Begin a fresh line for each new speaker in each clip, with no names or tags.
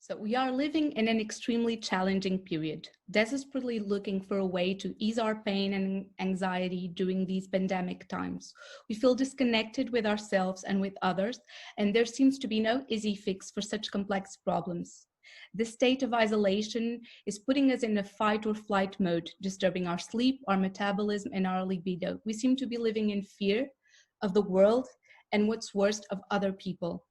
So we are living in an extremely challenging period, desperately looking for a way to ease our pain and anxiety during these pandemic times. We feel disconnected with ourselves and with others, and there seems to be no easy fix for such complex problems. This state of isolation is putting us in a fight or flight mode, disturbing our sleep, our metabolism, and our libido. We seem to be living in fear of the world and what's worst of other people.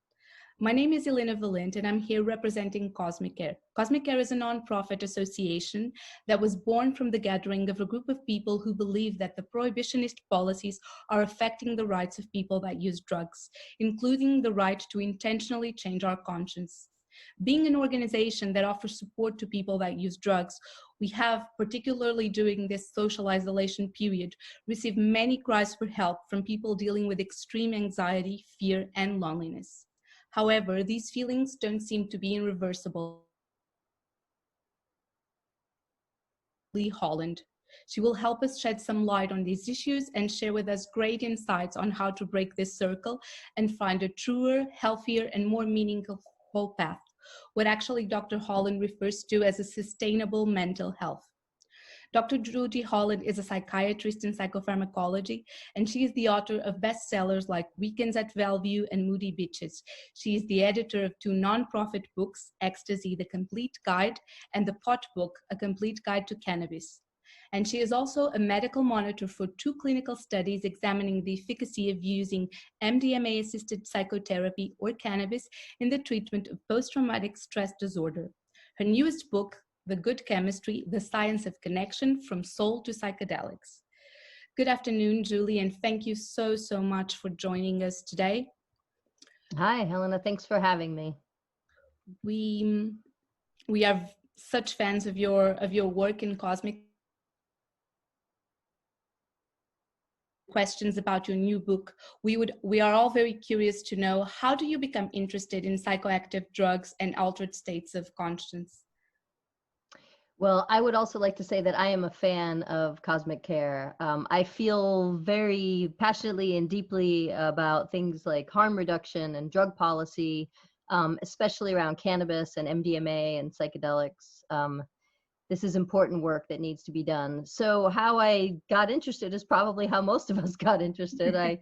My name is Elena Valent, and I'm here representing Cosmic Care. Cosmic Care is a nonprofit association that was born from the gathering of a group of people who believe that the prohibitionist policies are affecting the rights of people that use drugs, including the right to intentionally change our conscience. Being an organization that offers support to people that use drugs, we have, particularly during this social isolation period, received many cries for help from people dealing with extreme anxiety, fear, and loneliness. However, these feelings don't seem to be irreversible. Holland. She will help us shed some light on these issues and share with us great insights on how to break this circle and find a truer, healthier, and more meaningful path, what actually Dr. Holland refers to as a sustainable mental health. Dr. Judy Holland is a psychiatrist in psychopharmacology, and she is the author of bestsellers like Weekends at Bellevue and Moody Bitches. She is the editor of two nonprofit books, Ecstasy, The Complete Guide, and The Pot Book, A Complete Guide to Cannabis. And she is also a medical monitor for two clinical studies examining the efficacy of using MDMA-assisted psychotherapy or cannabis in the treatment of post-traumatic stress disorder. Her newest book, The Good Chemistry, The Science of Connection from Soul to Psychedelics. Good afternoon, Julie, and thank you so much for joining us today.
Hi, Helena. Thanks for having me.
We are such fans of your work in Cosmic. Questions about your new book. We are all very curious to know, how do you become interested in psychoactive drugs and altered states of conscience?
Well, I would also like to say that I am a fan of Cosmic Care. I feel very passionately and deeply about things like harm reduction and drug policy, especially around cannabis and MDMA and psychedelics. This is important work that needs to be done. So how I got interested is probably how most of us got interested. I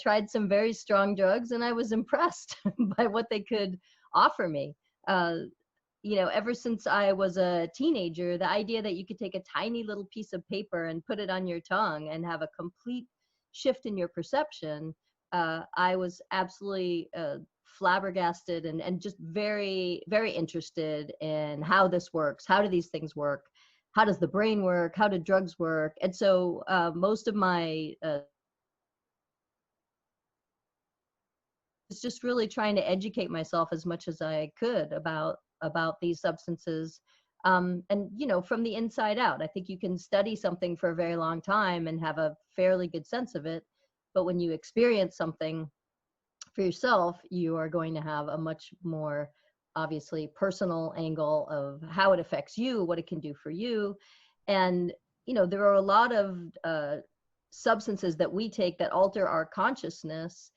tried some very strong drugs and I was impressed by what they could offer me. Ever since I was a teenager, the idea that you could take a tiny little piece of paper and put it on your tongue and have a complete shift in your perception, I was absolutely flabbergasted and just very, very interested in how this works. How do these things work? How does the brain work? How do drugs work? And so most of my was just really trying to educate myself as much as I could about these substances. And, from the inside out. I think you can study something for a very long time and have a fairly good sense of it. But when you experience something for yourself, you are going to have a much more obviously personal angle of how it affects you, what it can do for you. And, there are a lot of substances that we take that alter our consciousness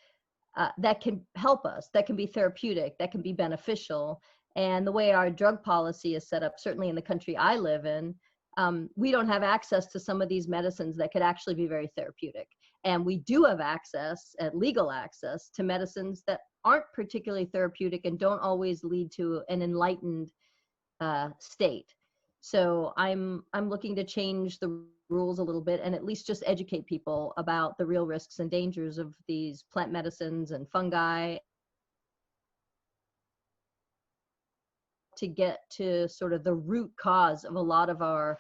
that can help us, that can be therapeutic, that can be beneficial. And the way our drug policy is set up, certainly in the country I live in, we don't have access to some of these medicines that could actually be very therapeutic. And we do have access, legal access, to medicines that aren't particularly therapeutic and don't always lead to an enlightened state. So I'm looking to change the rules a little bit and at least just educate people about the real risks and dangers of these plant medicines and fungi, to get to sort of the root cause of a lot of our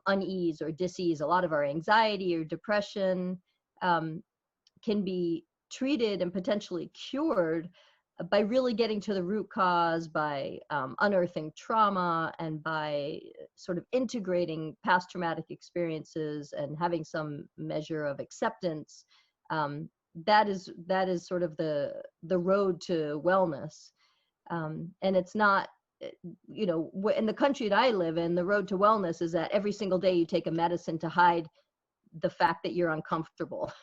unease or dis-ease. A lot of our anxiety or depression can be treated and potentially cured by really getting to the root cause, by unearthing trauma, and by sort of integrating past traumatic experiences and having some measure of acceptance. That is sort of the road to wellness. And it's not, in the country that I live in, the road to wellness is that every single day you take a medicine to hide the fact that you're uncomfortable.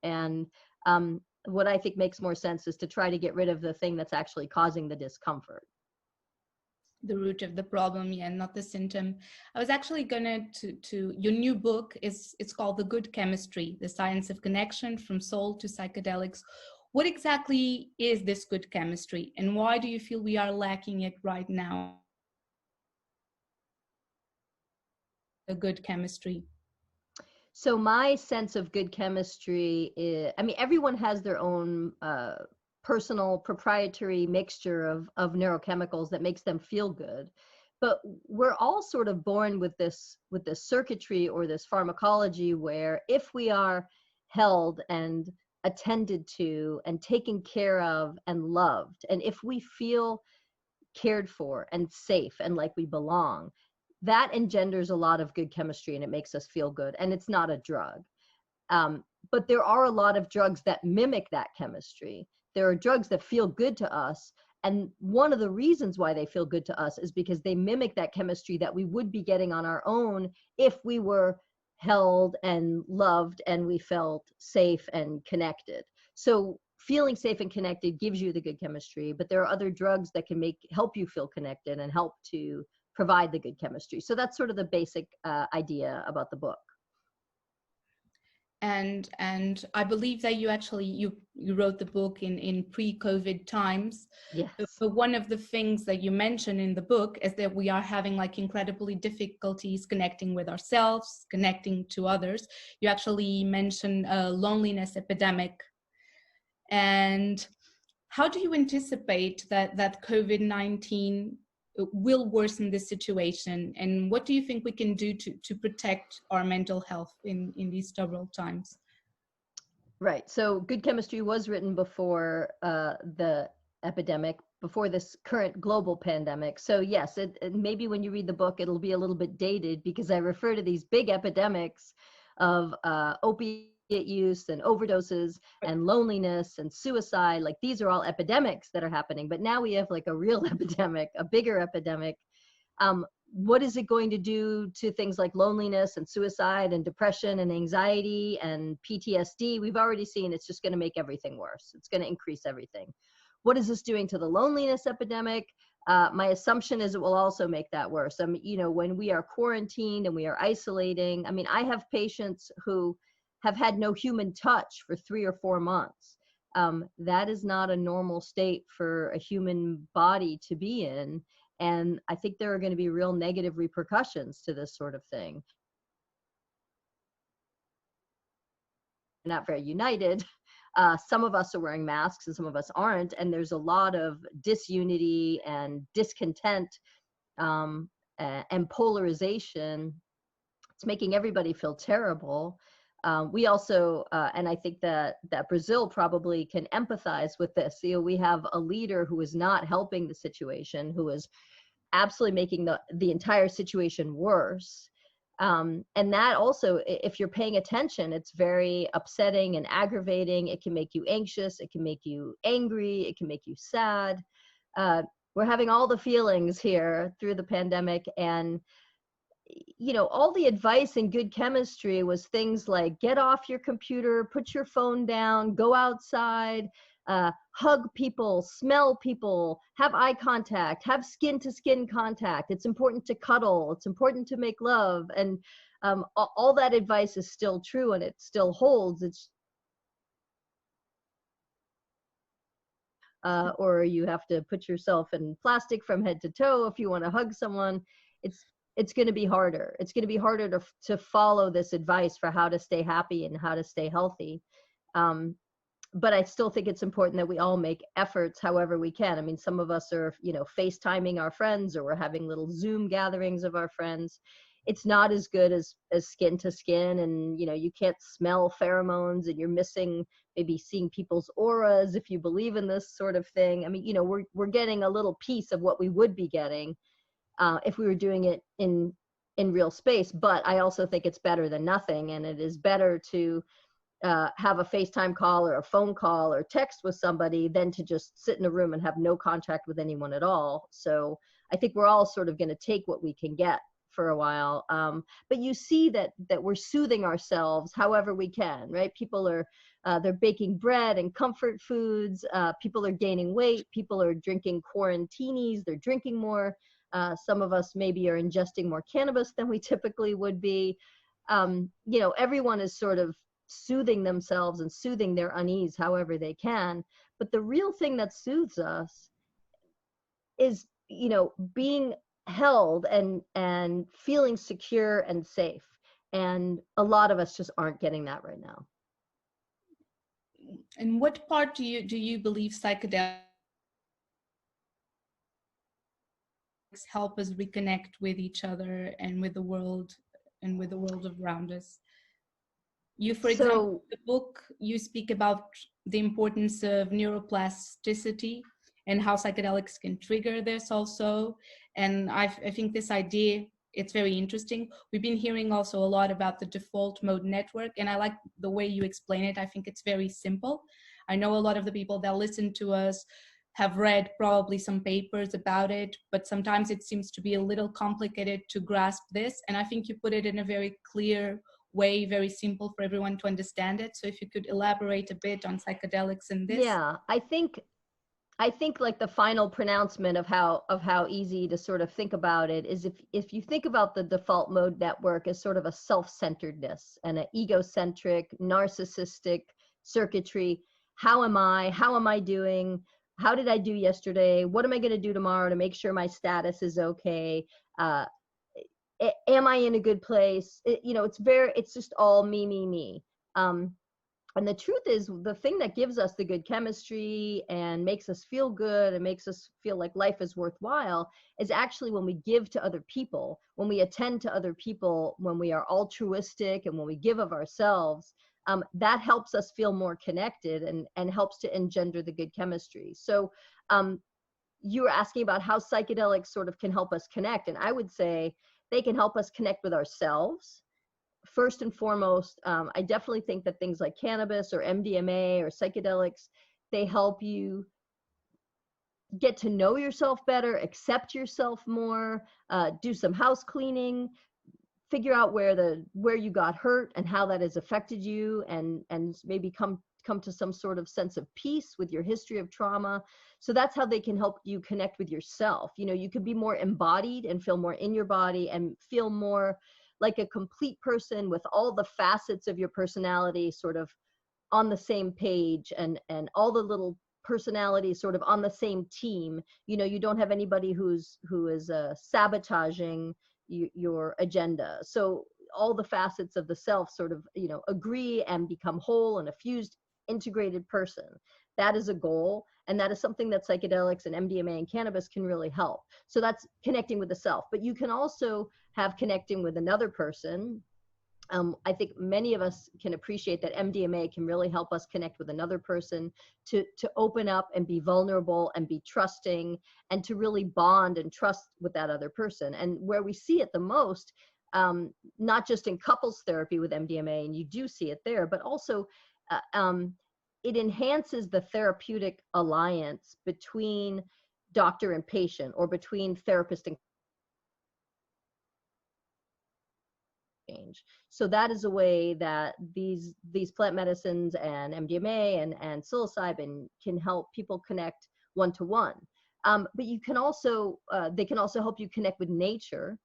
And what I think makes more sense is to try to get rid of the thing that's actually causing the discomfort.
the root of the problem, yeah, not the symptom. I was actually gonna to your new book it's called The Good Chemistry: The Science of Connection from Soul to Psychedelics. What exactly is this good chemistry, and why do you feel we are lacking it right now? A good chemistry.
So my sense of good chemistry is, I mean, everyone has their own personal proprietary mixture of neurochemicals that makes them feel good. But we're all sort of born with this circuitry or this pharmacology where if we are held and attended to and taken care of and loved, and if we feel cared for and safe and like we belong, that engenders a lot of good chemistry and it makes us feel good. And it's not a drug. But there are a lot of drugs that mimic that chemistry. There are drugs that feel good to us. And one of the reasons why they feel good to us is because they mimic that chemistry that we would be getting on our own if we were held and loved and we felt safe and connected. So feeling safe and connected gives you the good chemistry, but there are other drugs that can help you feel connected and help to provide the good chemistry. So that's sort of the basic idea about the book.
And I believe that you actually you wrote the book in pre-COVID times.
Yes.
But one of the things that you mention in the book is that we are having like incredibly difficulties connecting with ourselves, connecting to others. You actually mention a loneliness epidemic. And how do you anticipate that COVID-19 will worsen this situation? And what do you think we can do to protect our mental health in these troubled times?
Right. So Good Chemistry was written before the epidemic, before this current global pandemic. So yes, it maybe when you read the book, it'll be a little bit dated because I refer to these big epidemics of opiate use and overdoses and loneliness and suicide. Like these are all epidemics that are happening. But now we have like a real epidemic, a bigger epidemic. What is it going to do to things like loneliness and suicide and depression and anxiety and PTSD? We've already seen it's just going to make everything worse. It's going to increase everything. What is this doing to the loneliness epidemic? My assumption is it will also make that worse. I mean, you know, when we are quarantined and we are isolating, I mean, I have patients who have had no human touch for 3 or 4 months. That is not a normal state for a human body to be in. And I think there are going to be real negative repercussions to this sort of thing. Not very united. Some of us are wearing masks and some of us aren't. And there's a lot of disunity and discontent and polarization. It's making everybody feel terrible. We also, and I think that Brazil probably can empathize with this. You know, we have a leader who is not helping the situation, who is absolutely making the entire situation worse. And that also, if you're paying attention, it's very upsetting and aggravating. It can make you anxious. It can make you angry. It can make you sad. We're having all the feelings here through the pandemic. And you know, all the advice in Good Chemistry was things like get off your computer, put your phone down, go outside, hug people, smell people, have eye contact, have skin to skin contact. It's important to cuddle. It's important to make love. And all that advice is still true and it still holds. It's or you have to put yourself in plastic from head to toe if you want to hug someone. It's going to be harder. It's going to be harder to follow this advice for how to stay happy and how to stay healthy. But I still think it's important that we all make efforts however we can. I mean, some of us are, you know, FaceTiming our friends, or we're having little Zoom gatherings of our friends. It's not as good as skin to skin, and, you know, you can't smell pheromones, and you're missing maybe seeing people's auras if you believe in this sort of thing. I mean, you know, we're getting a little piece of what we would be getting if we were doing it in real space. But I also think it's better than nothing, and it is better to have a FaceTime call or a phone call or text with somebody than to just sit in a room and have no contact with anyone at all. So I think we're all sort of going to take what we can get for a while. But you see that we're soothing ourselves however we can, right? People are they're baking bread and comfort foods. People are gaining weight. People are drinking quarantinis. They're drinking more. Some of us maybe are ingesting more cannabis than we typically would be. Everyone is sort of soothing themselves and soothing their unease however they can. But the real thing that soothes us is, being held and feeling secure and safe. And a lot of us just aren't getting that right now.
And what part do you believe psychedelics help us reconnect with each other and with the world around us? You, for example, in the book, you speak about the importance of neuroplasticity and how psychedelics can trigger this also. And I think this idea, it's very interesting. We've been hearing also a lot about the default mode network, and I like the way you explain it. I think it's very simple. I know a lot of the people that listen to us have read probably some papers about it, but sometimes it seems to be a little complicated to grasp this. And I think you put it in a very clear way, very simple for everyone to understand it. So if you could elaborate a bit on psychedelics and this.
Yeah, I think like the final pronouncement of how easy to sort of think about it is if you think about the default mode network as sort of a self-centeredness and an egocentric, narcissistic circuitry. How am I doing? How did I do yesterday? What am I going to do tomorrow to make sure my status is okay? Am I in a good place? It's just all me. And the truth is, the thing that gives us the good chemistry and makes us feel good and makes us feel like life is worthwhile is actually when we give to other people, when we attend to other people, when we are altruistic and when we give of ourselves. That helps us feel more connected and helps to engender the good chemistry. So you were asking about how psychedelics sort of can help us connect. And I would say they can help us connect with ourselves. First and foremost, I definitely think that things like cannabis or MDMA or psychedelics, they help you get to know yourself better, accept yourself more, do some house cleaning, figure out where you got hurt and how that has affected you, and maybe come to some sort of sense of peace with your history of trauma. So that's how they can help you connect with yourself. You could be more embodied and feel more in your body and feel more like a complete person with all the facets of your personality sort of on the same page and all the little personalities sort of on the same team. You don't have anybody who is sabotaging your agenda. So all the facets of the self sort of, agree and become whole and a fused, integrated person. That is a goal. And that is something that psychedelics and MDMA and cannabis can really help. So that's connecting with the self. But you can also have connecting with another person. I think many of us can appreciate that MDMA can really help us connect with another person, to open up and be vulnerable and be trusting and to really bond and trust with that other person. And where we see it the most, not just in couples therapy with MDMA, and you do see it there, but also it enhances the therapeutic alliance between doctor and patient, or between therapist and change. So that is a way that these plant medicines and MDMA and psilocybin can help people connect one-to-one. But you can also, they can also help you connect with nature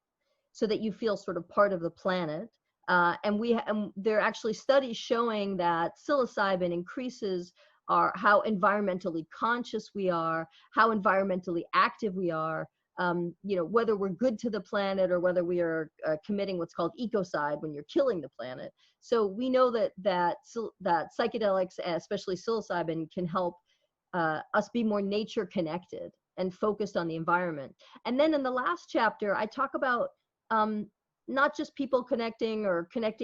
so that you feel sort of part of the planet. And there are actually studies showing that psilocybin increases how environmentally conscious we are, how environmentally active we are, whether we're good to the planet or whether we are committing what's called ecocide when you're killing the planet. So we know that psychedelics, especially psilocybin, can help us be more nature connected and focused on the environment. And then in the last chapter, I talk about not just people connecting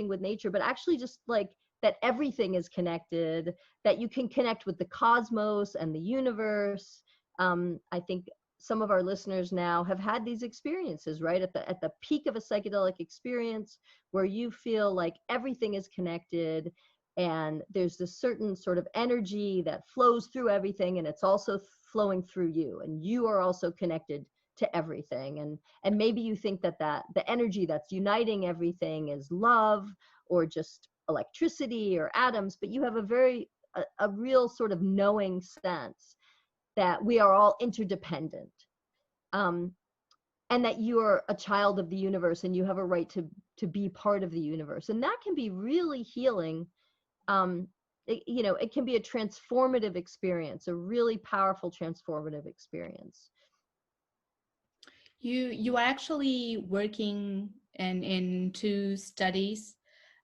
with nature, but actually just like that everything is connected, that you can connect with the cosmos and the universe. I think some of our listeners now have had these experiences, right? At the peak of a psychedelic experience where you feel like everything is connected and there's this certain sort of energy that flows through everything, and it's also flowing through you, and you are also connected to everything. And maybe you think that the energy that's uniting everything is love or just electricity or atoms, but you have a real sort of knowing sense that we are all interdependent. and that you're a child of the universe and you have a right to be part of the universe. And that can be really healing. It can be a transformative experience, a really powerful transformative experience.
You are actually working in two studies,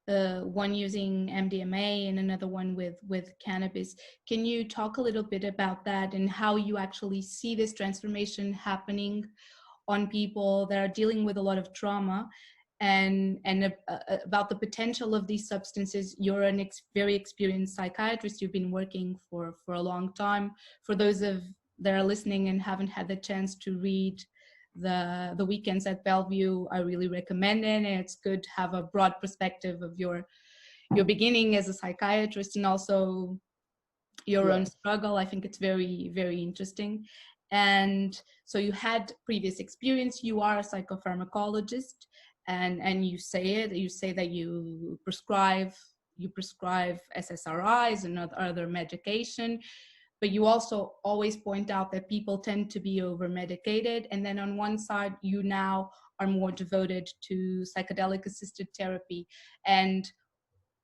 one using MDMA and another one with cannabis. Can you talk a little bit about that and how you actually see this transformation happening on people that are dealing with a lot of trauma, and about the potential of these substances? You're a very experienced psychiatrist. You've been working for a long time. For those that are listening and haven't had the chance to read the Weekends at Bellevue, I really recommend it. And it's good to have a broad perspective of your beginning as a psychiatrist and also your own struggle. I think it's very, very interesting. And so you had previous experience. You are a psychopharmacologist, and you say that you prescribe SSRIs and other medication. But you also always point out that people tend to be over-medicated. And then on one side, you now are more devoted to psychedelic assisted therapy. And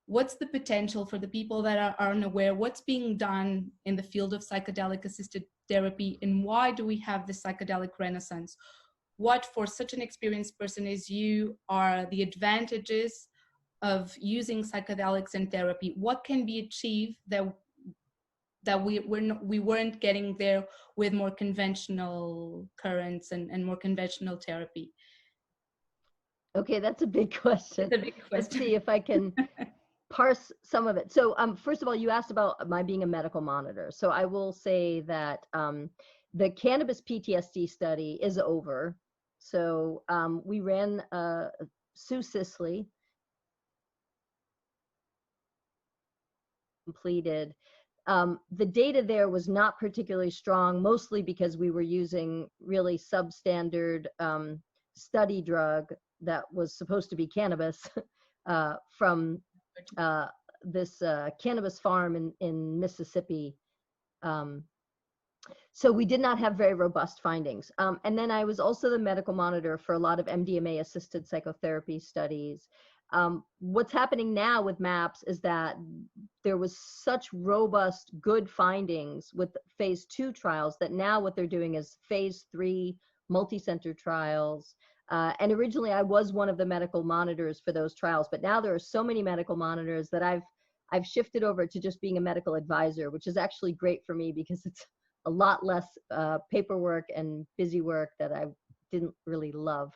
what's the potential for the people that are unaware? What's being done in the field of psychedelic assisted therapy, and why do we have this psychedelic renaissance? What, for such an experienced person as you, are the advantages of using psychedelics in therapy? What can be achieved that we weren't getting there with more conventional currents and more conventional therapy?
Okay, that's a big question.
It's a big question.
Let's see if I can parse some of it. So first of all, you asked about my being a medical monitor. So I will say that the cannabis PTSD study is over. So we ran Sue Sisley completed. The data there was not particularly strong, mostly because we were using really substandard study drug that was supposed to be cannabis from this cannabis farm in Mississippi. So we did not have very robust findings. And then I was also the medical monitor for a lot of MDMA assisted psychotherapy studies. What's happening now with MAPS is that there was such robust, good findings with phase 2 trials that now what they're doing is phase 3 multi-center trials. And originally I was one of the medical monitors for those trials, but now there are so many medical monitors that I've shifted over to just being a medical advisor, which is actually great for me because it's a lot less paperwork and busy work that I didn't really love.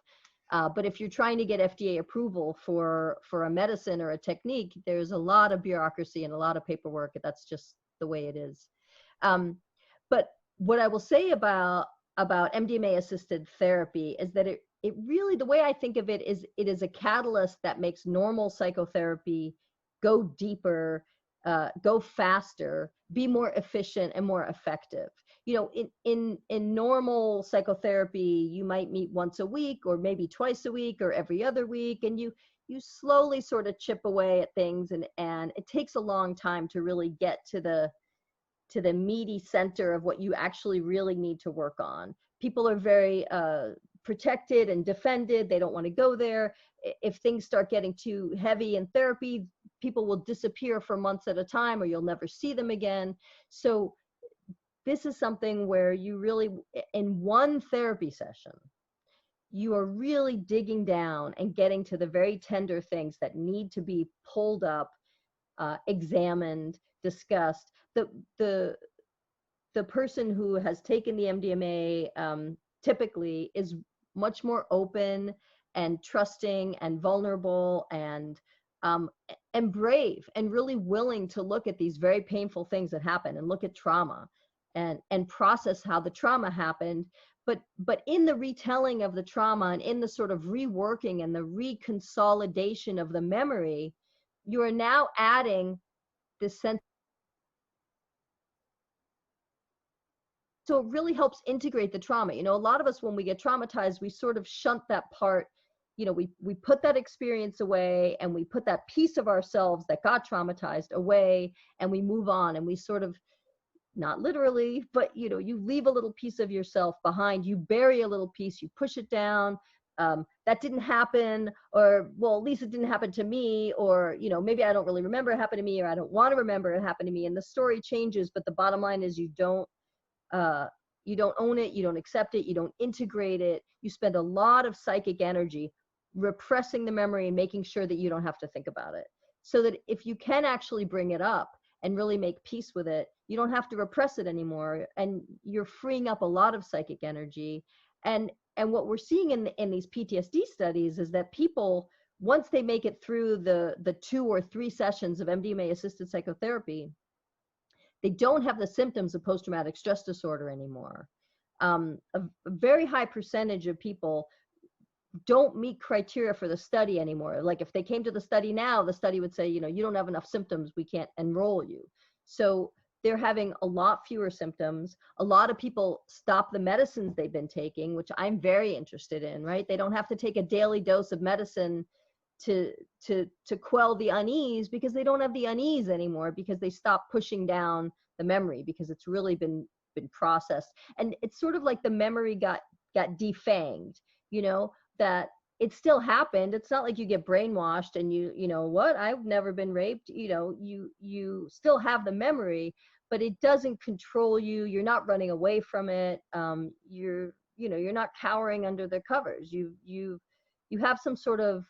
But if you're trying to get FDA approval for a medicine or a technique, there's a lot of bureaucracy and a lot of paperwork. That's just the way it is. But what I will say about MDMA assisted therapy is that it really, the way I think of it is a catalyst that makes normal psychotherapy go deeper, go faster, be more efficient and more effective. You know, in normal psychotherapy, you might meet once a week or maybe twice a week or every other week, and you slowly sort of chip away at things, and it takes a long time to really get to the meaty center of what you actually really need to work on. People are very protected and defended. They don't want to go there. If things start getting too heavy in therapy, people will disappear for months at a time, or you'll never see them again. So this is something where you really, in one therapy session, you are really digging down and getting to the very tender things that need to be pulled up, examined, discussed. The person who has taken the MDMA typically is much more open and trusting and vulnerable and brave and really willing to look at these very painful things that happen and look at trauma and process how the trauma happened. But in the retelling of the trauma and in the sort of reworking and the reconsolidation of the memory, you are now adding this sense. So it really helps integrate the trauma. You know, a lot of us, when we get traumatized, we sort of shunt that part. You know, we put that experience away and we put that piece of ourselves that got traumatized away and we move on and we sort of not literally, but you know, you leave a little piece of yourself behind, you bury a little piece, you push it down. That didn't happen, or well, at least it didn't happen to me, or you know, maybe I don't really remember it happened to me, or I don't want to remember it happened to me, and the story changes, but the bottom line is you don't own it, you don't accept it, you don't integrate it. You spend a lot of psychic energy repressing the memory and making sure that you don't have to think about it, so that if you can actually bring it up and really make peace with it, you don't have to repress it anymore, and you're freeing up a lot of psychic energy. And what we're seeing in these PTSD studies is that people, once they make it through the 2 or 3 sessions of MDMA assisted psychotherapy, they don't have the symptoms of post-traumatic stress disorder anymore. A very high percentage of people don't meet criteria for the study anymore. Like if they came to the study now, the study would say, you know, you don't have enough symptoms, we can't enroll you. So they're having a lot fewer symptoms. A lot of people stop the medicines they've been taking, which I'm very interested in, right? They don't have to take a daily dose of medicine to quell the unease, because they don't have the unease anymore, because they stop pushing down the memory, because it's really been processed. And it's sort of like the memory got defanged, you know, that it still happened. It's not like you get brainwashed and you know what, I've never been raped, you know, you still have the memory, but it doesn't control you. You're not running away from it. You're not cowering under the covers. You have some sort of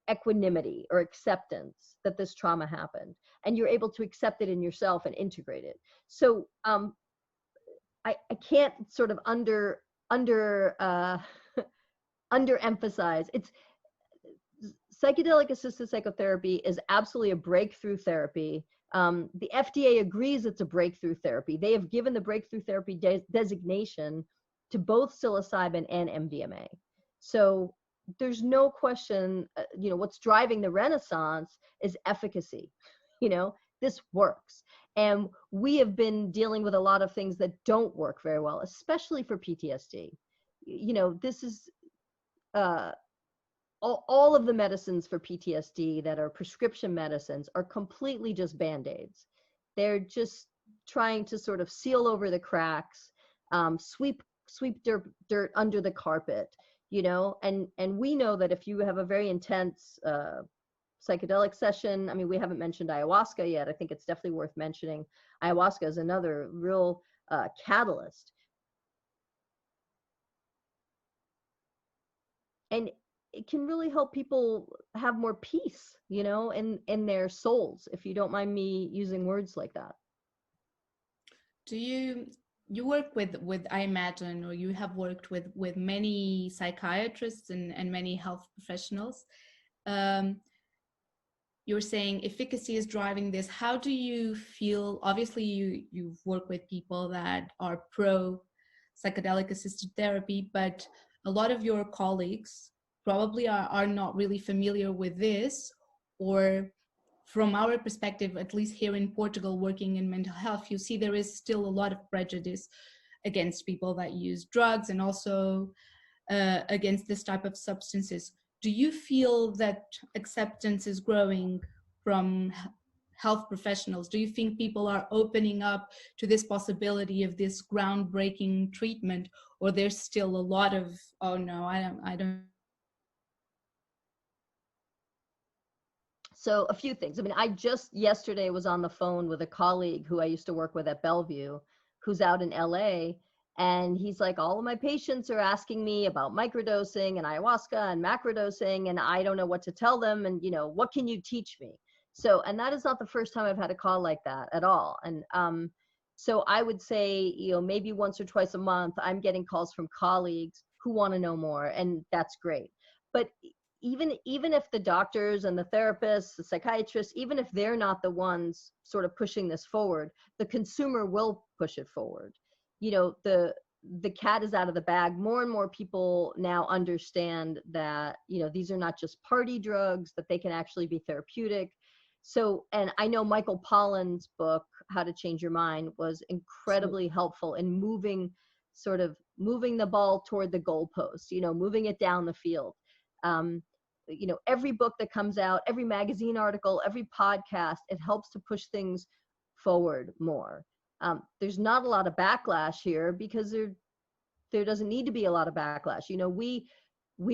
equanimity or acceptance that this trauma happened, and you're able to accept it in yourself and integrate it. So I can't sort of underemphasize. It's psychedelic assisted psychotherapy is absolutely a breakthrough therapy. The FDA agrees it's a breakthrough therapy. They have given the breakthrough therapy designation to both psilocybin and MDMA. So there's no question, you know, what's driving the renaissance is efficacy. You know, this works. And we have been dealing with a lot of things that don't work very well, especially for PTSD. You know, this is all of the medicines for PTSD that are prescription medicines are completely just Band-Aids. They're just trying to sort of seal over the cracks, sweep dirt under the carpet, you know, and we know that if you have a very intense psychedelic session, I mean, we haven't mentioned ayahuasca yet. I think it's definitely worth mentioning. Ayahuasca is another real catalyst. And it can really help people have more peace, you know, in their souls, if you don't mind me using words like that.
Do you work with I imagine, or you have worked with many psychiatrists and many health professionals. You're saying efficacy is driving this. How do you feel? Obviously, you've worked with people that are pro psychedelic assisted therapy, but a lot of your colleagues probably are not really familiar with this, or from our perspective, at least here in Portugal, working in mental health, you see there is still a lot of prejudice against people that use drugs, and also against this type of substances. Do you feel that acceptance is growing from health professionals? Do you think people are opening up to this possibility of this groundbreaking treatment, or there's still a lot of, oh no, I don't?
So a few things. I mean, I just yesterday was on the phone with a colleague who I used to work with at Bellevue, who's out in LA. And he's like, all of my patients are asking me about microdosing and ayahuasca and macrodosing, and I don't know what to tell them. And, you know, what can you teach me? So, and that is not the first time I've had a call like that at all. And so I would say, you know, maybe once or twice a month, I'm getting calls from colleagues who want to know more, and that's great. But even if the doctors and the therapists, the psychiatrists, even if they're not the ones sort of pushing this forward, the consumer will push it forward. You know, the cat is out of the bag. More and more people now understand that, you know, these are not just party drugs, that they can actually be therapeutic. So, and I know Michael Pollan's book, How to Change Your Mind, was incredibly helpful in moving the ball toward the goalpost, you know, moving it down the field. You know, every book that comes out, every magazine article, every podcast, it helps to push things forward more. There's not a lot of backlash here because there doesn't need to be a lot of backlash. You know, we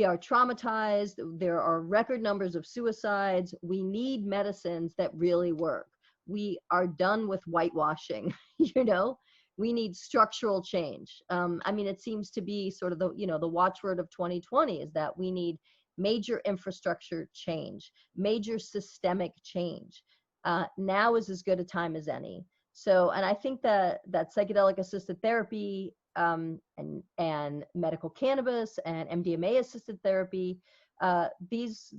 are traumatized. There are record numbers of suicides. We need medicines that really work. We are done with whitewashing, you know, we need structural change. I mean, it seems to be sort of the, you know, the watchword of 2020 is that we need major infrastructure change, major systemic change. Now is as good a time as any. So, and I think that psychedelic assisted therapy, and medical cannabis and MDMA assisted therapy, these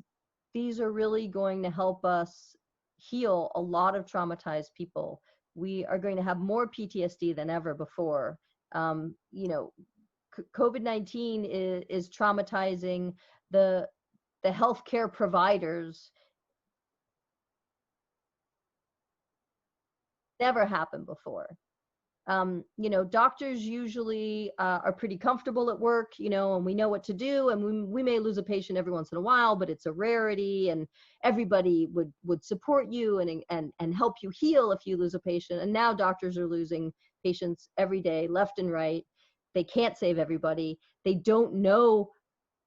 are really going to help us heal a lot of traumatized people. We are going to have more PTSD than ever before. You know, COVID-19 is traumatizing the healthcare providers. Never happened before. You know, doctors usually are pretty comfortable at work, you know, and we know what to do, and we may lose a patient every once in a while, but it's a rarity, and everybody would support you and help you heal if you lose a patient. And now doctors are losing patients every day, left and right. They can't save everybody. They don't know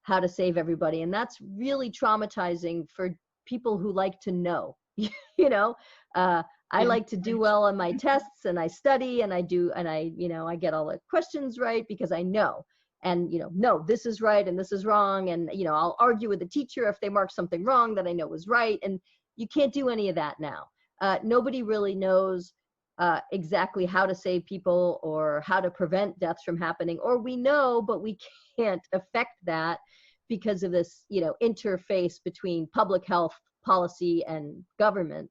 how to save everybody, and that's really traumatizing for people who like to know. You know, I like to do well on my tests, and I study, and I you know, I get all the questions right because I know, and, you know, no, this is right and this is wrong. And, you know, I'll argue with the teacher if they mark something wrong that I know was right. And you can't do any of that now. Nobody really knows exactly how to save people or how to prevent deaths from happening, or we know, but we can't affect that because of this, you know, interface between public health policy and government.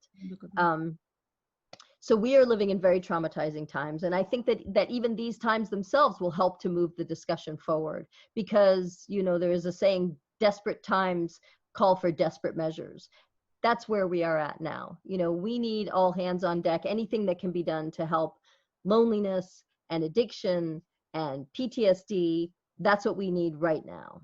So we are living in very traumatizing times. And I think that even these times themselves will help to move the discussion forward, because, you know, there is a saying, desperate times call for desperate measures. That's where we are at now. You know, we need all hands on deck, anything that can be done to help loneliness and addiction and PTSD. That's what we need right now.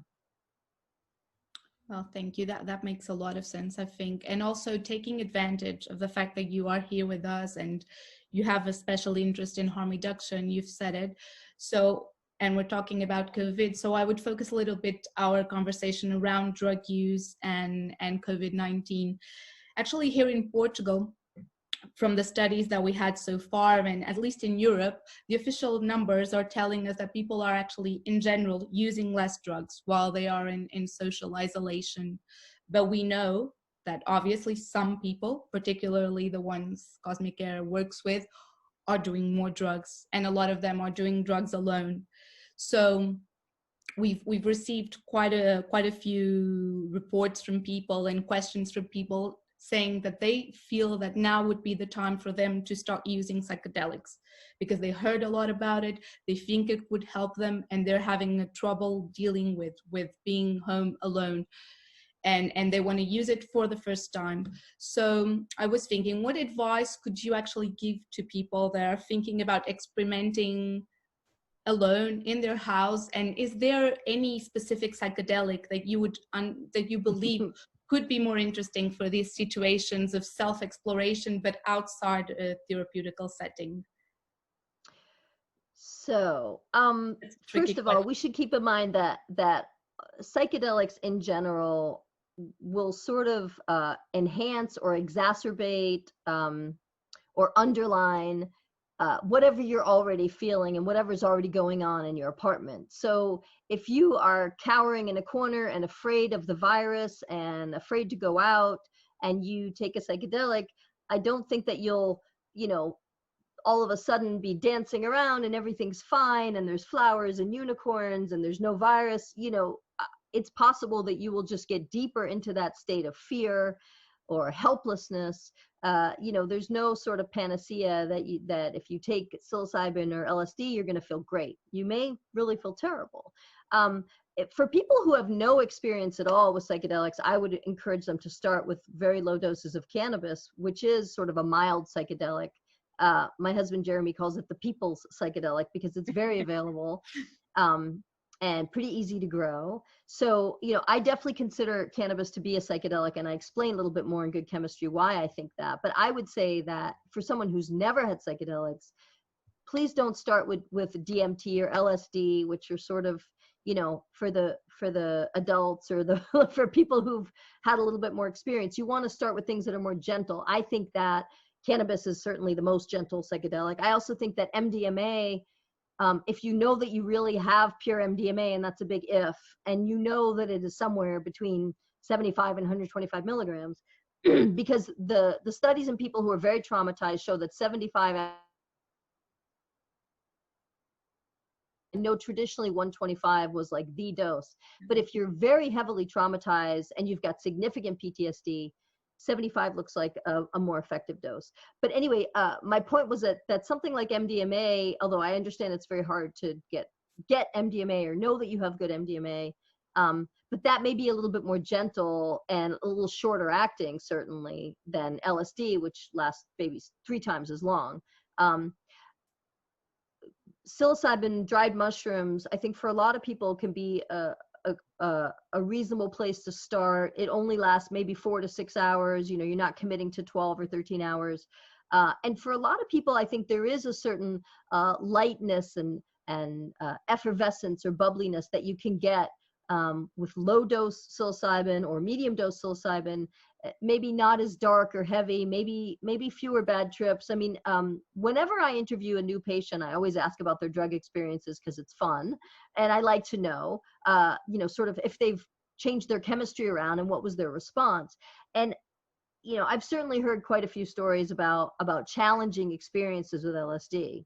Well, thank you. That makes a lot of sense, I think. And also taking advantage of the fact that you are here with us and you have a special interest in harm reduction, you've said it. So, and we're talking about COVID. So I would focus a little bit our conversation around drug use and COVID-19. Actually, here in Portugal, from the studies that we had so far, and at least in Europe, the official numbers are telling us that people are actually, in general, using less drugs while they are in social isolation. But we know that obviously some people, particularly the ones Cosmic Air works with, are doing more drugs, and a lot of them are doing drugs alone. So we've received quite a few reports from people and questions from people saying that they feel that now would be the time for them to start using psychedelics because they heard a lot about it, they think it would help them, and they're having a trouble dealing with being home alone, and they want to use it for the first time. So I was thinking, what advice could you actually give to people that are thinking about experimenting alone in their house? And is there any specific psychedelic that you would that you believe could be more interesting for these situations of self-exploration, but outside a therapeutical setting?
So, first of all, we should keep in mind that psychedelics in general will sort of enhance or exacerbate or underline whatever you're already feeling and whatever's already going on in your apartment. So if you are cowering in a corner and afraid of the virus and afraid to go out and you take a psychedelic, I don't think that you'll, you know, all of a sudden be dancing around and everything's fine and there's flowers and unicorns and there's no virus. You know, it's possible that you will just get deeper into that state of fear or helplessness. You know, there's no sort of panacea that if you take psilocybin or LSD, you're going to feel great. You may really feel terrible. For people who have no experience at all with psychedelics, I would encourage them to start with very low doses of cannabis, which is sort of a mild psychedelic. My husband, Jeremy, calls it the people's psychedelic because it's very available. And pretty easy to grow. So, you know, I definitely consider cannabis to be a psychedelic, and I explain a little bit more in Good Chemistry why I think that. But I would say that for someone who's never had psychedelics, please don't start with DMT or LSD, which are sort of, you know, for the adults or the for people who've had a little bit more experience. You want to start with things that are more gentle. I think that cannabis is certainly the most gentle psychedelic. I also think that MDMA, if you know that you really have pure MDMA, and that's a big if, and you know that it is somewhere between 75 and 125 milligrams, because the studies in people who are very traumatized show that 75, I know traditionally 125 was like the dose, but if you're very heavily traumatized and you've got significant PTSD, 75 looks like a more effective dose. But anyway, my point was that something like MDMA, although I understand it's very hard to get MDMA or know that you have good MDMA, but that may be a little bit more gentle and a little shorter acting, certainly, than LSD, which lasts maybe 3 times as long. Psilocybin, dried mushrooms, I think for a lot of people can be a reasonable place to start. It only lasts maybe 4 to 6 hours. You know, you're not committing to 12 or 13 hours. And for a lot of people, I think there is a certain lightness and effervescence or bubbliness that you can get with low dose psilocybin or medium dose psilocybin. Maybe not as dark or heavy, maybe fewer bad trips. I mean, whenever I interview a new patient, I always ask about their drug experiences because it's fun. And I like to know, you know, sort of if they've changed their chemistry around and what was their response. And, you know, I've certainly heard quite a few stories about challenging experiences with LSD.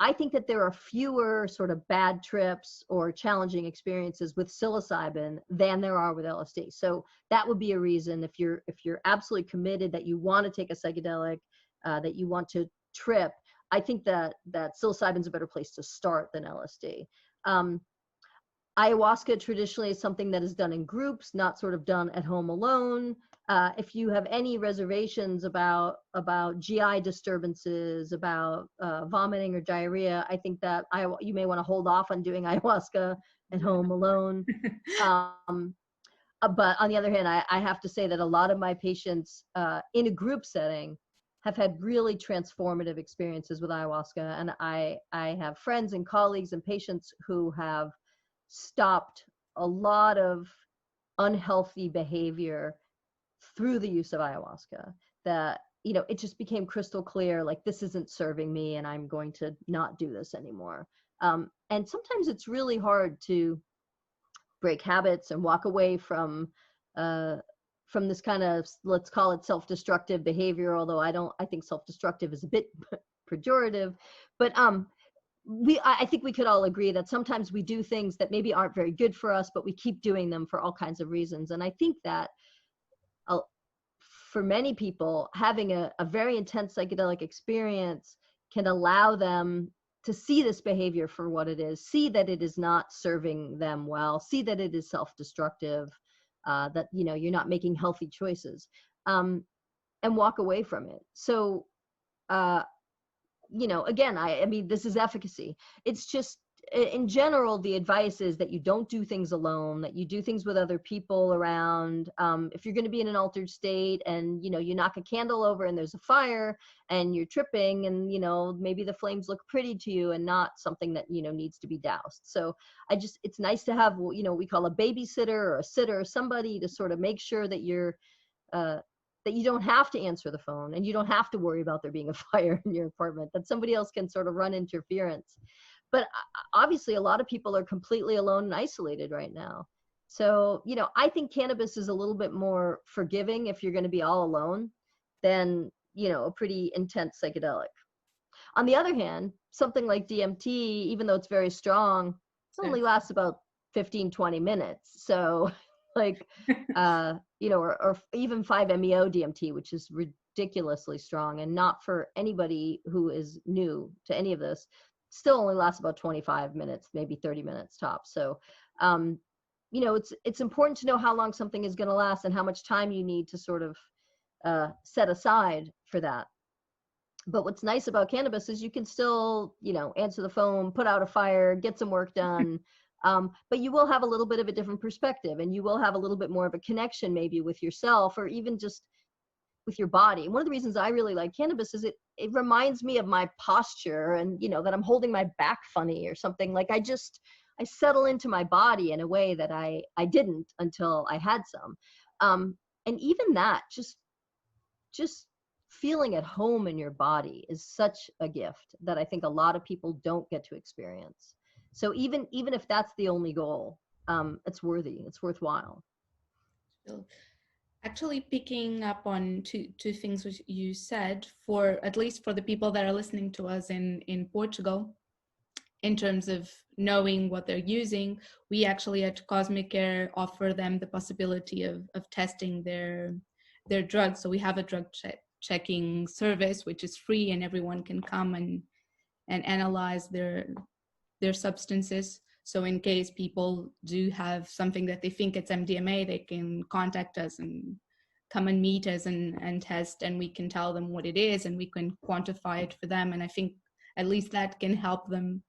I think that there are fewer sort of bad trips or challenging experiences with psilocybin than there are with LSD. So that would be a reason, if you're absolutely committed that you want to take a psychedelic, that you want to trip, I think that psilocybin is a better place to start than LSD. Ayahuasca traditionally is something that is done in groups, not sort of done at home alone. If you have any reservations about GI disturbances, about vomiting or diarrhea, I think that you may want to hold off on doing ayahuasca at home alone. But on the other hand, I have to say that a lot of my patients in a group setting have had really transformative experiences with ayahuasca. And I have friends and colleagues and patients who have stopped a lot of unhealthy behavior through the use of ayahuasca, that, you know, it just became crystal clear, like, this isn't serving me and I'm going to not do this anymore. And sometimes it's really hard to break habits and walk away from this kind of, let's call it self-destructive behavior, although I think self-destructive is a bit pejorative, but I think we could all agree that sometimes we do things that maybe aren't very good for us, but we keep doing them for all kinds of reasons. And I think that for many people, having a very intense psychedelic experience can allow them to see this behavior for what it is, see that it is not serving them well, see that it is self-destructive, that, you know, you're not making healthy choices, and walk away from it. So, you know, again, I mean, this is efficacy. It's just, in general, the advice is that you don't do things alone, that you do things with other people around. If you're going to be in an altered state and, you know, you knock a candle over and there's a fire and you're tripping and, you know, maybe the flames look pretty to you and not something that, you know, needs to be doused. So it's nice to have, you know, we call a babysitter or a sitter, somebody to sort of make sure that you're, that you don't have to answer the phone and you don't have to worry about there being a fire in your apartment, that somebody else can sort of run interference. But obviously, a lot of people are completely alone and isolated right now. So, you know, I think cannabis is a little bit more forgiving if you're going to be all alone than, you know, a pretty intense psychedelic. On the other hand, something like DMT, even though it's very strong, it only lasts about 15, 20 minutes. So, like, you know, or even 5-MeO DMT, which is ridiculously strong and not for anybody who is new to any of this, still only lasts about 25 minutes, maybe 30 minutes tops. So, you know, it's important to know how long something is going to last and how much time you need to sort of set aside for that. But what's nice about cannabis is you can still, you know, answer the phone, put out a fire, get some work done. But you will have a little bit of a different perspective, and you will have a little bit more of a connection maybe with yourself, or even just with your body. One of the reasons I really like cannabis is it reminds me of my posture, and that I'm holding my back funny or something. Like I settle into my body in a way that I didn't until I had some. And even that, just feeling at home in your body is such a gift that I think a lot of people don't get to experience. So even if that's the only goal, it's worthwhile.
Actually, picking up on two things which you said, for at least for the people that are listening to us in Portugal, in terms of knowing what they're using, we actually at Cosmic Care offer them the possibility of testing their drugs. So we have a drug checking service, which is free, and everyone can come and analyze their substances. So in case people do have something that they think it's MDMA, they can contact us and come and meet us and test, and we can tell them what it is and we can quantify it for them. And I think at least that can help them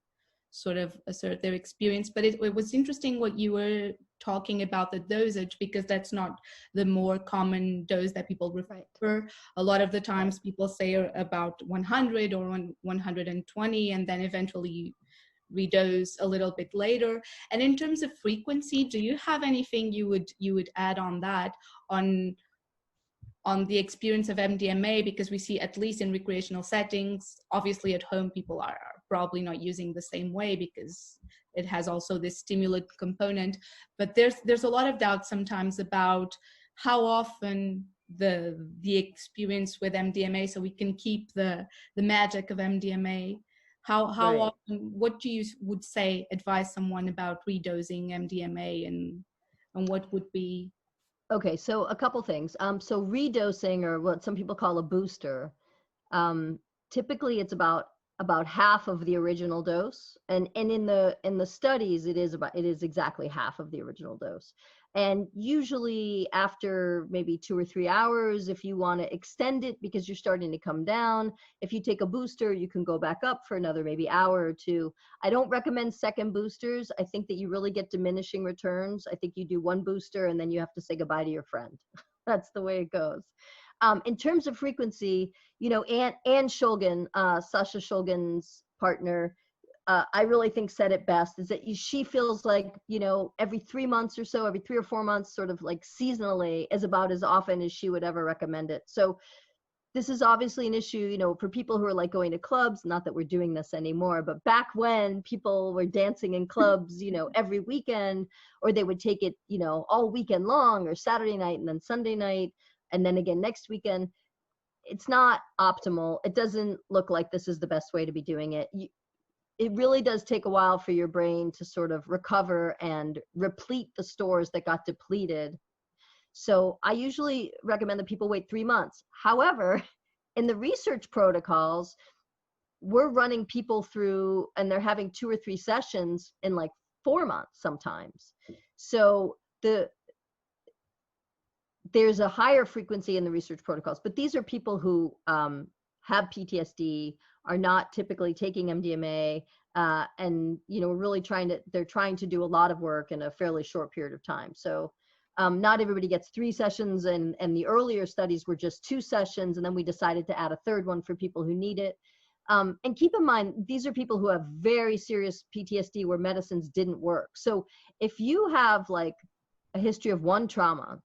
sort of assert their experience. But it was interesting what you were talking about, the dosage, because that's not the more common dose that people refer. Right. A lot of the times people say about 100 or 120, and then eventually redose a little bit later. And in terms of frequency, do you have anything you would add on that, on the experience of MDMA? Because we see, at least in recreational settings, obviously at home people are probably not using the same way because it has also this stimulant component, but there's a lot of doubt sometimes about how often the experience with MDMA, so we can keep the magic of MDMA. How right. Often, what do you would say, advise someone about redosing MDMA, and what would be?
Okay, so a couple things. So redosing, or what some people call a booster, typically it's about half of the original dose, and in the studies it is exactly half of the original dose. And usually after maybe 2 or 3 hours, if you want to extend it because you're starting to come down, if you take a booster, you can go back up for another maybe hour or two. I don't recommend second boosters. I think that you really get diminishing returns. I think you do one booster and then you have to say goodbye to your friend. That's the way it goes. In terms of frequency, Anne Shulgin, Sasha Shulgin's partner, I really think said it best, is that she feels like, every 3 months or so, every 3 or 4 months, sort of like seasonally, is about as often as she would ever recommend it. So this is obviously an issue, for people who are like going to clubs, not that we're doing this anymore, but back when people were dancing in clubs, every weekend, or they would take it, all weekend long, or Saturday night and then Sunday night, and then again next weekend. It's not optimal. It doesn't look like this is the best way to be doing it. It really does take a while for your brain to sort of recover and replete the stores that got depleted. So I usually recommend that people wait 3 months. However, in the research protocols, we're running people through, and they're having 2 or 3 sessions in like 4 months sometimes. So there's a higher frequency in the research protocols, but these are people who have PTSD, are not typically taking MDMA, and really they're trying to do a lot of work in a fairly short period of time. So not everybody gets 3 sessions, and the earlier studies were just 2 sessions, and then we decided to add a 3rd one for people who need it. And keep in mind, these are people who have very serious PTSD where medicines didn't work. So if you have like a history of one trauma,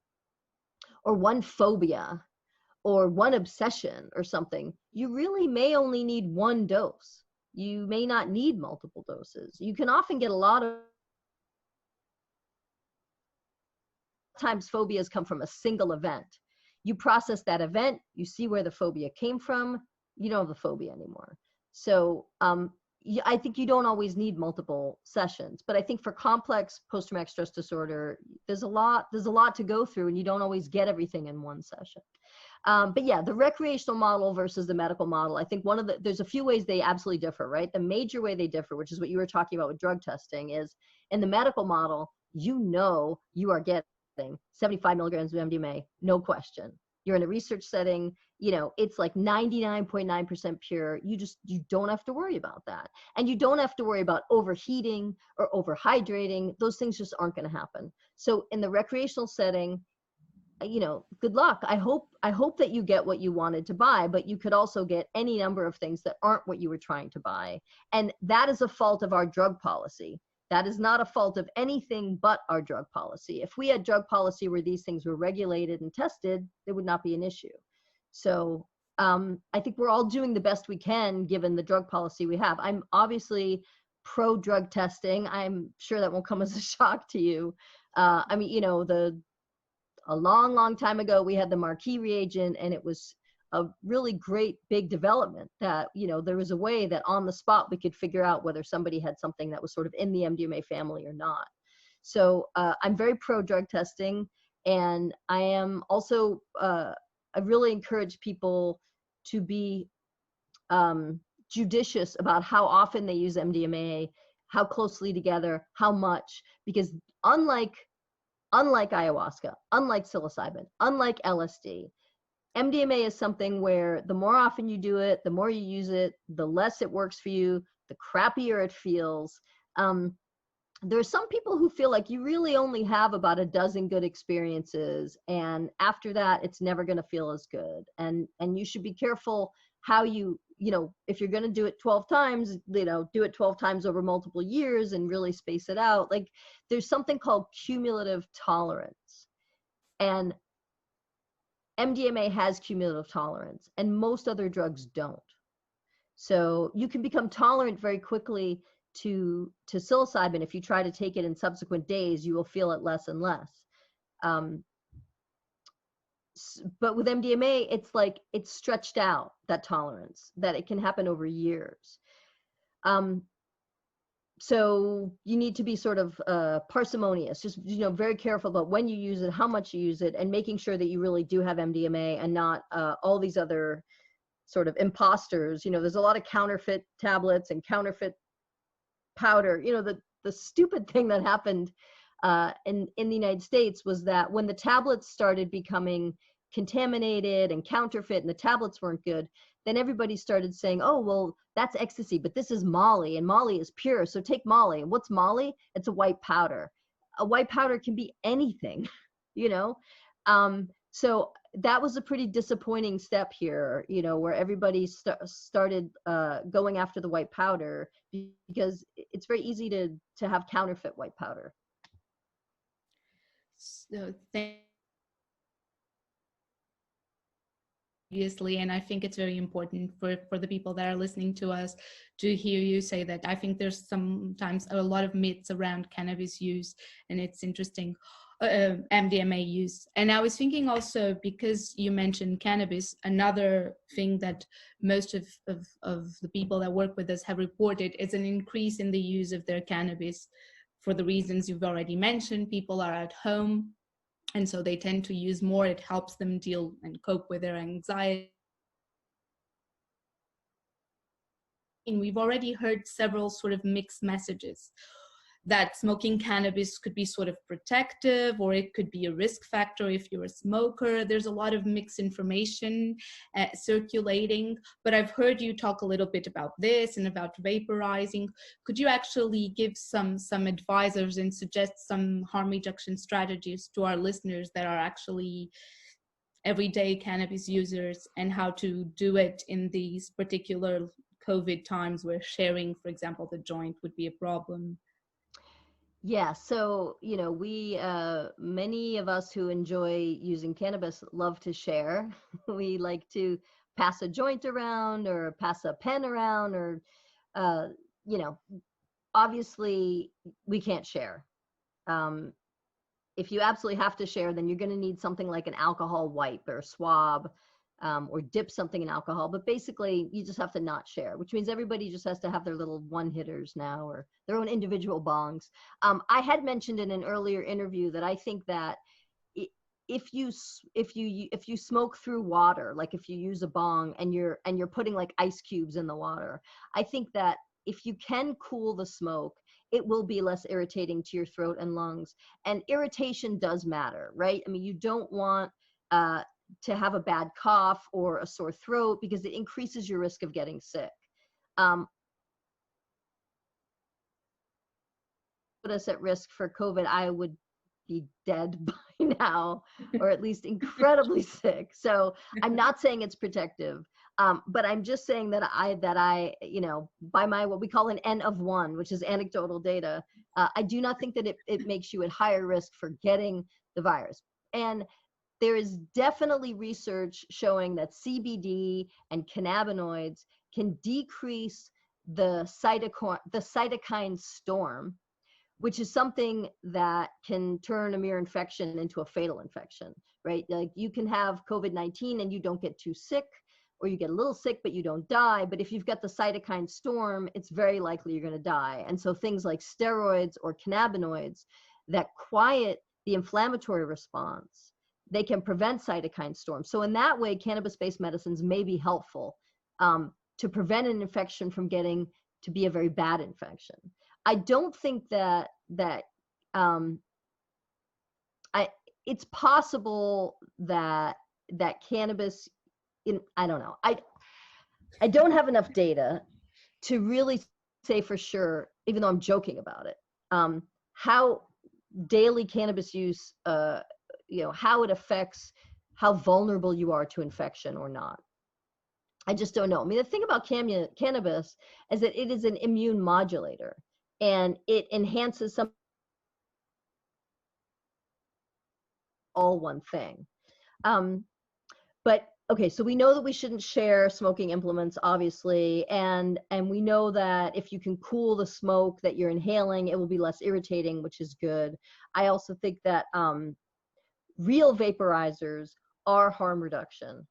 or one phobia, or one obsession or something, you really may only need 1 dose. You may not need multiple doses. You can often get a lot of times phobias come from a single event. You process that event, you see where the phobia came from, you don't have the phobia anymore. So I think you don't always need multiple sessions, but I think for complex post-traumatic stress disorder, there's a lot to go through, and you don't always get everything in 1 session. But yeah, the recreational model versus the medical model, I think there's a few ways they absolutely differ, right? The major way they differ, which is what you were talking about with drug testing, is in the medical model, you are getting 75 milligrams of MDMA, no question. You're in a research setting, it's like 99.9% pure. You don't have to worry about that. And you don't have to worry about overheating or overhydrating. Those things just aren't going to happen. So in the recreational setting, good luck. I hope that you get what you wanted to buy, but you could also get any number of things that aren't what you were trying to buy. And that is a fault of our drug policy. That is not a fault of anything but our drug policy. If we had drug policy where these things were regulated and tested, it would not be an issue. So I think we're all doing the best we can given the drug policy we have. I'm obviously pro drug testing. I'm sure that won't come as a shock to you. I mean, a long, long time ago, we had the Marquis reagent, and it was a really great big development that, there was a way that on the spot we could figure out whether somebody had something that was sort of in the MDMA family or not. So I'm very pro drug testing, and I am also, I really encourage people to be judicious about how often they use MDMA, how closely together, how much, because unlike ayahuasca, unlike psilocybin, unlike LSD, MDMA is something where the more often you do it, the more you use it, the less it works for you, the crappier it feels. There's some people who feel like you really only have about a dozen good experiences, and after that, it's never going to feel as good. And you should be careful how if you're going to do it 12 times, do it 12 times over multiple years and really space it out. Like, there's something called cumulative tolerance. And MDMA has cumulative tolerance, and most other drugs don't. So you can become tolerant very quickly to psilocybin. If you try to take it in subsequent days, you will feel it less and less. But with MDMA, it's like it's stretched out, that tolerance, that it can happen over years. So you need to be sort of parsimonious, just very careful about when you use it, how much you use it, and making sure that you really do have MDMA and not all these other sort of imposters. There's a lot of counterfeit tablets and counterfeit powder. The stupid thing that happened in the United States was that when the tablets started becoming contaminated and counterfeit and the tablets weren't good, then everybody started saying, oh, well, that's ecstasy, but this is Molly, and Molly is pure, so take Molly. And what's Molly? It's a white powder. A white powder can be anything, So that was a pretty disappointing step here, where everybody started going after the white powder, because it's very easy to have counterfeit white powder.
So obviously, and I think it's very important for the people that are listening to us to hear you say that. I think there's sometimes a lot of myths around cannabis use, and it's interesting, MDMA use. And I was thinking also, because you mentioned cannabis, another thing that most of the people that work with us have reported is an increase in the use of their cannabis for the reasons you've already mentioned. People are at home, and so they tend to use more. It helps them deal and cope with their anxiety. And we've already heard several sort of mixed messages that smoking cannabis could be sort of protective, or it could be a risk factor if you're a smoker. There's a lot of mixed information circulating, but I've heard you talk a little bit about this and about vaporizing. Could you actually give some advisors and suggest some harm reduction strategies to our listeners that are actually everyday cannabis users, and how to do it in these particular COVID times where sharing, for example, the joint would be a problem?
Yeah, so, we, many of us who enjoy using cannabis love to share. We like to pass a joint around or pass a pen around, or, obviously we can't share. If you absolutely have to share, then you're going to need something like an alcohol wipe or a swab, or dip something in alcohol. But basically, you just have to not share, which means everybody just has to have their little one-hitters now, or their own individual bongs. I had mentioned in an earlier interview that I think that if you smoke through water, like if you use a bong and you're putting like ice cubes in the water, I think that if you can cool the smoke, it will be less irritating to your throat and lungs. And irritation does matter, right? I mean, you don't want to have a bad cough or a sore throat, because it increases your risk of getting sick. Put us at risk for COVID, I would be dead by now, or at least incredibly sick. So I'm not saying it's protective, but I'm just saying that I, you know, by my, what we call an N of 1, which is anecdotal data, I do not think that it makes you at higher risk for getting the virus. And there is definitely research showing that CBD and cannabinoids can decrease the cytokine storm, which is something that can turn a mere infection into a fatal infection, right? Like you can have COVID-19 and you don't get too sick, or you get a little sick, but you don't die. But if you've got the cytokine storm, it's very likely you're going to die. And so things like steroids or cannabinoids that quiet the inflammatory response, they can prevent cytokine storm. So in that way, cannabis-based medicines may be helpful to prevent an infection from getting to be a very bad infection. I don't think that it's possible that cannabis, I don't know. I don't have enough data to really say for sure, even though I'm joking about it, how daily cannabis use, you know, how it affects how vulnerable you are to infection or not. I just don't know. I mean, the thing about cannabis is that it is an immune modulator, and it enhances some, all one thing. But okay, so we know that we shouldn't share smoking implements, obviously, and we know that if you can cool the smoke that you're inhaling, it will be less irritating, which is good. I also think that real vaporizers are harm reduction.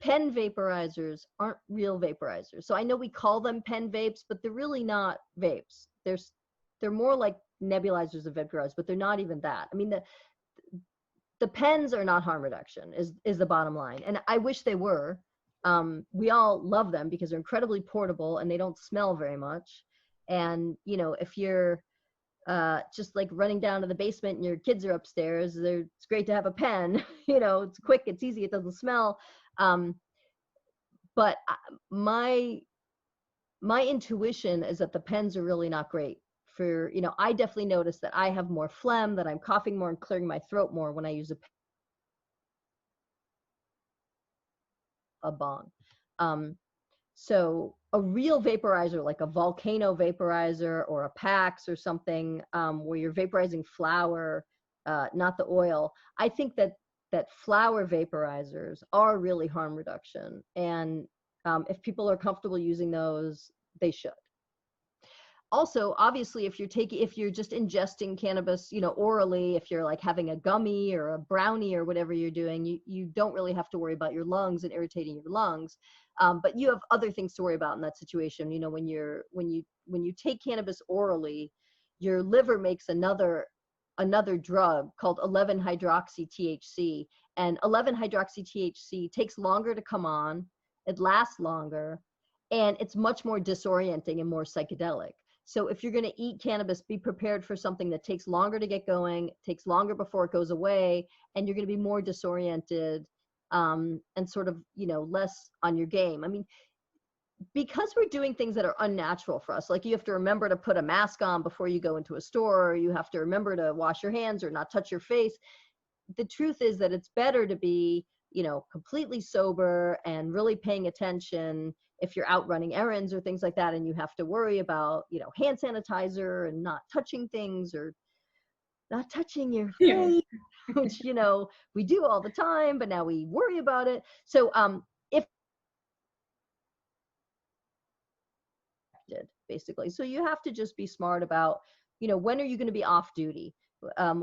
Pen vaporizers aren't real vaporizers. So I know we call them pen vapes, but they're really not vapes. They're more like nebulizers of vaporizers, but they're not even that. I mean, the pens are not harm reduction is the bottom line. And I wish they were. We all love them because they're incredibly portable and they don't smell very much. And, you know, if you're just like running down to the basement and your kids are upstairs, it's great to have a pen. You know, it's quick, it's easy, it doesn't smell. But my intuition is that the pens are really not great for, you know, I definitely notice that I have more phlegm, that I'm coughing more and clearing my throat more when I use a bong. So a real vaporizer, like a volcano vaporizer or a PAX or something, where you're vaporizing flower, not the oil. I think that flower vaporizers are really harm reduction. And if people are comfortable using those, they should. Also, obviously, if you're just ingesting cannabis, you know, orally, if you're like having a gummy or a brownie or whatever you're doing, you don't really have to worry about your lungs and irritating your lungs. But you have other things to worry about in that situation. You know, when you take cannabis orally, your liver makes another drug called 11-hydroxy-THC, and 11-hydroxy-THC takes longer to come on, it lasts longer, and it's much more disorienting and more psychedelic. So if you're going to eat cannabis, be prepared for something that takes longer to get going, takes longer before it goes away, and you're going to be more disoriented, and sort of, you know, less on your game. I mean, because we're doing things that are unnatural for us, like you have to remember to put a mask on before you go into a store, or you have to remember to wash your hands or not touch your face. The truth is that it's better to be, you know, completely sober and really paying attention if you're out running errands or things like that, and you have to worry about, you know, hand sanitizer and not touching things or not touching your face, which, you know, we do all the time, but now we worry about it. So if basically, so you have to just be smart about, you know, when are you going to be off duty?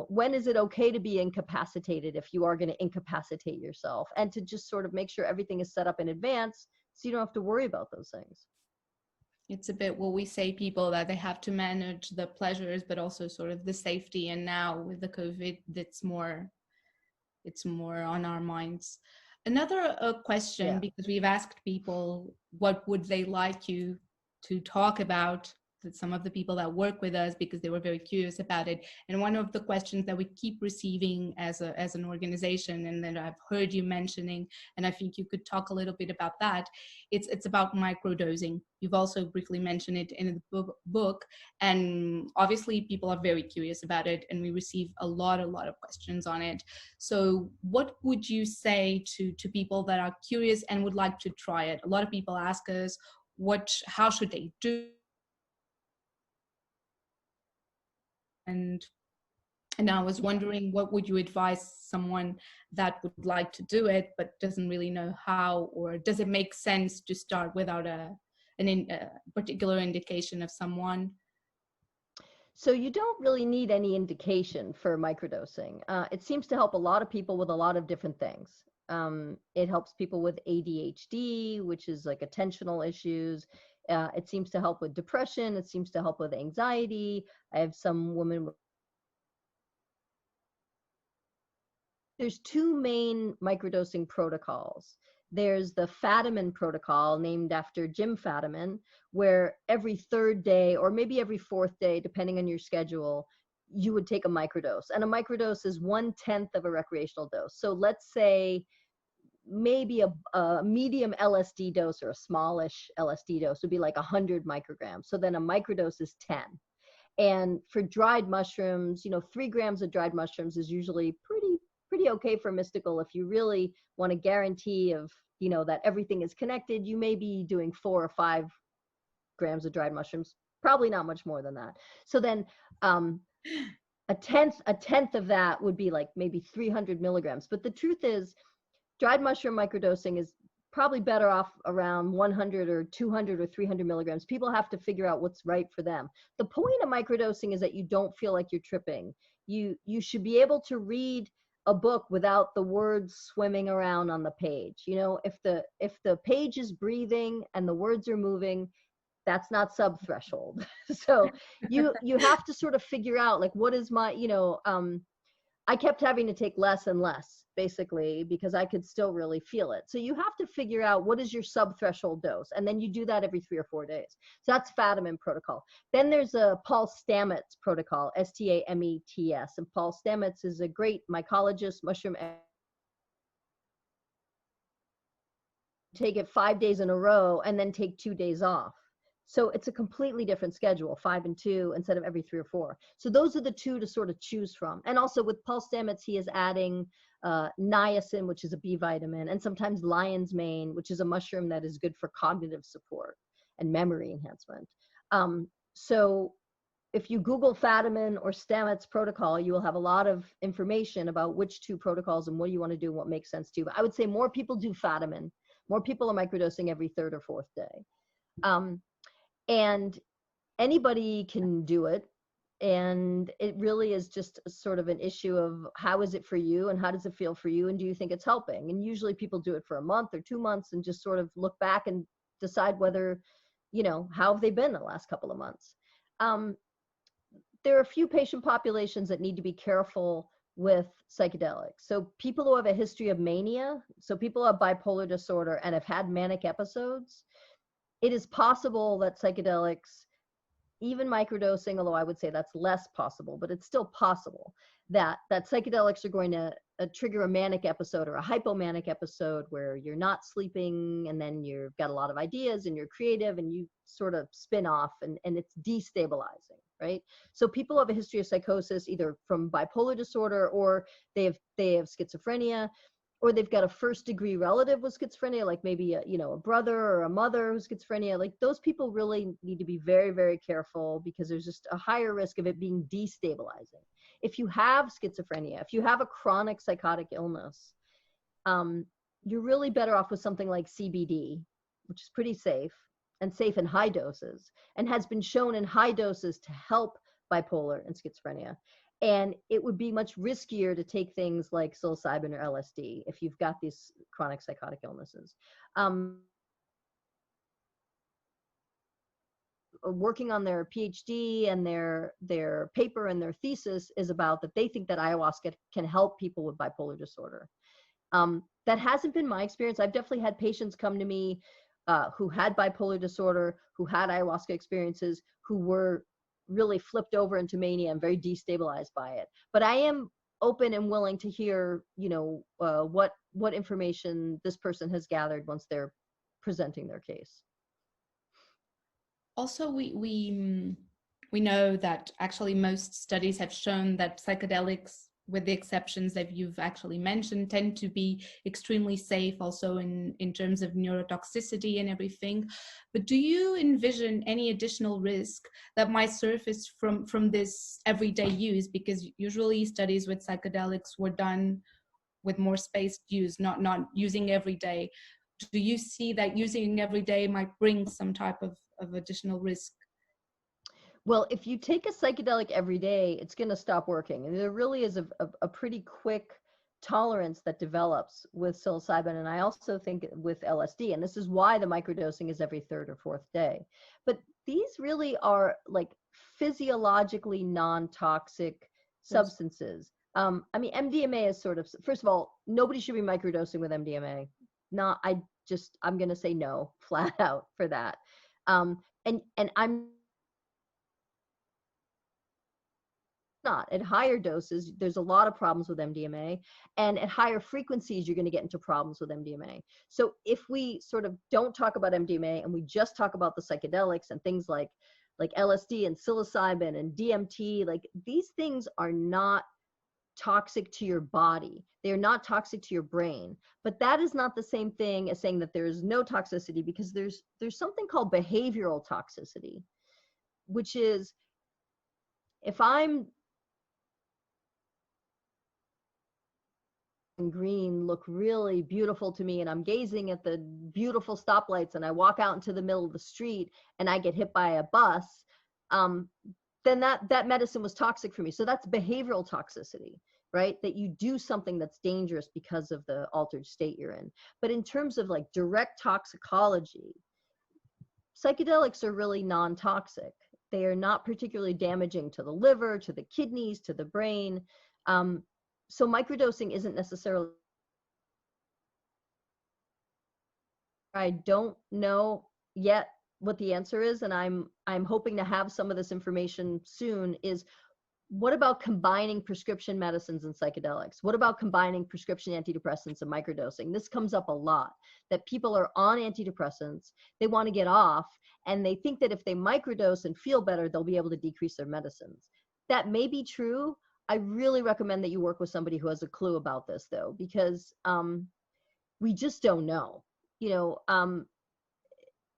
When is it okay to be incapacitated if you are going to incapacitate yourself, and to just sort of make sure everything is set up in advance so you don't have to worry about those things.
It's a bit what we say people that they have to manage the pleasures, but also sort of the safety. And now with the COVID, it's more on our minds. Another question, because we've asked people what would they like you to talk about some of the people that work with us because they were very curious about it. And one of the questions that we keep receiving as an organization, and that I've heard you mentioning, and I think you could talk a little bit about that, it's about microdosing. You've also briefly mentioned it in the book, and obviously people are very curious about it, and we receive a lot of questions on it. So what would you say to people that are curious and would like to try it? A lot of people ask us, how should they do? And I was wondering, what would you advise someone that would like to do it but doesn't really know how, or does it make sense to start without a particular indication of someone?
So you don't really need any indication for microdosing. It seems to help a lot of people with a lot of different things. It helps people with ADHD, which is like attentional issues. It seems to help with depression. It seems to help with anxiety. I have some women. There's two main microdosing protocols. There's the Fatimid Protocol, named after Jim Fadiman, where every third day or maybe every fourth day, depending on your schedule, you would take a microdose. And a microdose is 1/10 of a recreational dose. So let's say maybe a medium LSD dose or a smallish LSD dose would be like 100 micrograms. So then a microdose is 10. And for dried mushrooms, 3 grams of dried mushrooms is usually pretty okay for mystical. If you really want a guarantee of, that everything is connected, you may be doing 4 or 5 grams of dried mushrooms, probably not much more than that. So then a tenth of that would be like maybe 300 milligrams. But the truth is, dried mushroom microdosing is probably better off around 100 or 200 or 300 milligrams. People have to figure out what's right for them. The point of microdosing is that you don't feel like you're tripping. You should be able to read a book without the words swimming around on the page. If the page is breathing and the words are moving, that's not subthreshold. So you have to sort of figure out, like, what is my, I kept having to take less and less, basically, because I could still really feel it. So you have to figure out what is your subthreshold dose, and then you do that every 3 or 4 days. So that's Fatimid Protocol. Then there's a Paul Stamets Protocol, Stamets, and Paul Stamets is a great mycologist, mushroom. Take it 5 days in a row and then take 2 days off. So it's a completely different schedule, 5 and 2 instead of every 3 or 4. So those are the two to sort of choose from. And also with Paul Stamets, he is adding niacin, which is a B vitamin, and sometimes lion's mane, which is a mushroom that is good for cognitive support and memory enhancement. So if you Google Fatimid or Stamets protocol, you will have a lot of information about which two protocols and what you want to do and what makes sense to you. But I would say more people do Fatimid. More people are microdosing every 3rd or 4th day. And anybody can do it. And it really is just sort of an issue of how is it for you and how does it feel for you and do you think it's helping? And usually people do it for a month or 2 months and just sort of look back and decide whether, how have they been the last couple of months. There are a few patient populations that need to be careful with psychedelics. So people who have a history of mania, so people who have bipolar disorder and have had manic episodes, it is possible that psychedelics, even microdosing, although I would say that's less possible, but it's still possible that psychedelics are going to trigger a manic episode or a hypomanic episode where you're not sleeping and then you've got a lot of ideas and you're creative and you sort of spin off and it's destabilizing, right? So people have a history of psychosis either from bipolar disorder or they have schizophrenia, or they've got a 1st-degree relative with schizophrenia, like maybe a brother or a mother who's schizophrenia. Like those people really need to be very, very careful because there's just a higher risk of it being destabilizing. If you have schizophrenia, if you have a chronic psychotic illness, you're really better off with something like CBD, which is pretty safe and safe in high doses and has been shown in high doses to help bipolar and schizophrenia. And it would be much riskier to take things like psilocybin or LSD if you've got these chronic psychotic illnesses. Working on their PhD and their paper and their thesis is about that they think that ayahuasca can help people with bipolar disorder. That hasn't been my experience. I've definitely had patients come to me who had bipolar disorder, who had ayahuasca experiences, who were really flipped over into mania and very destabilized by it. But I am open and willing to hear, what information this person has gathered once they're presenting their case.
Also, we know that actually most studies have shown that psychedelics, with the exceptions that you've actually mentioned, tend to be extremely safe also in terms of neurotoxicity and everything. But do you envision any additional risk that might surface from this everyday use? Because usually studies with psychedelics were done with more spaced use, not using every day. Do you see that using every day might bring some type of additional risk?
Well, if you take a psychedelic every day, it's going to stop working. And there really is a pretty quick tolerance that develops with psilocybin. And I also think with LSD, and this is why the microdosing is every third or fourth day. But these really are like physiologically non-toxic substances. I mean, MDMA is sort of, first of all, nobody should be microdosing with MDMA. I'm going to say no, flat out for that. And I'm not. At higher doses, there's a lot of problems with MDMA, and at higher frequencies, you're going to get into problems with MDMA. So if we sort of don't talk about MDMA and we just talk about the psychedelics and things like LSD and psilocybin and DMT, like these things are not toxic to your body. They're not toxic to your brain. But that is not the same thing as saying that there is no toxicity, because there's something called behavioral toxicity, which is if I'm and green look really beautiful to me and I'm gazing at the beautiful stoplights and I walk out into the middle of the street and I get hit by a bus, then that medicine was toxic for me. So that's behavioral toxicity, right? That you do something that's dangerous because of the altered state you're in. But in terms of like direct toxicology, psychedelics are really non-toxic. They are not particularly damaging to the liver, to the kidneys, to the brain. So microdosing isn't necessarily. I don't know yet what the answer is, and I'm hoping to have some of this information soon. Is what about combining prescription medicines and psychedelics? What about combining prescription antidepressants and microdosing? This comes up a lot, that people are on antidepressants, they want to get off, and they think that if they microdose and feel better, they'll be able to decrease their medicines. That may be true. I really recommend that you work with somebody who has a clue about this, though, because we just don't know.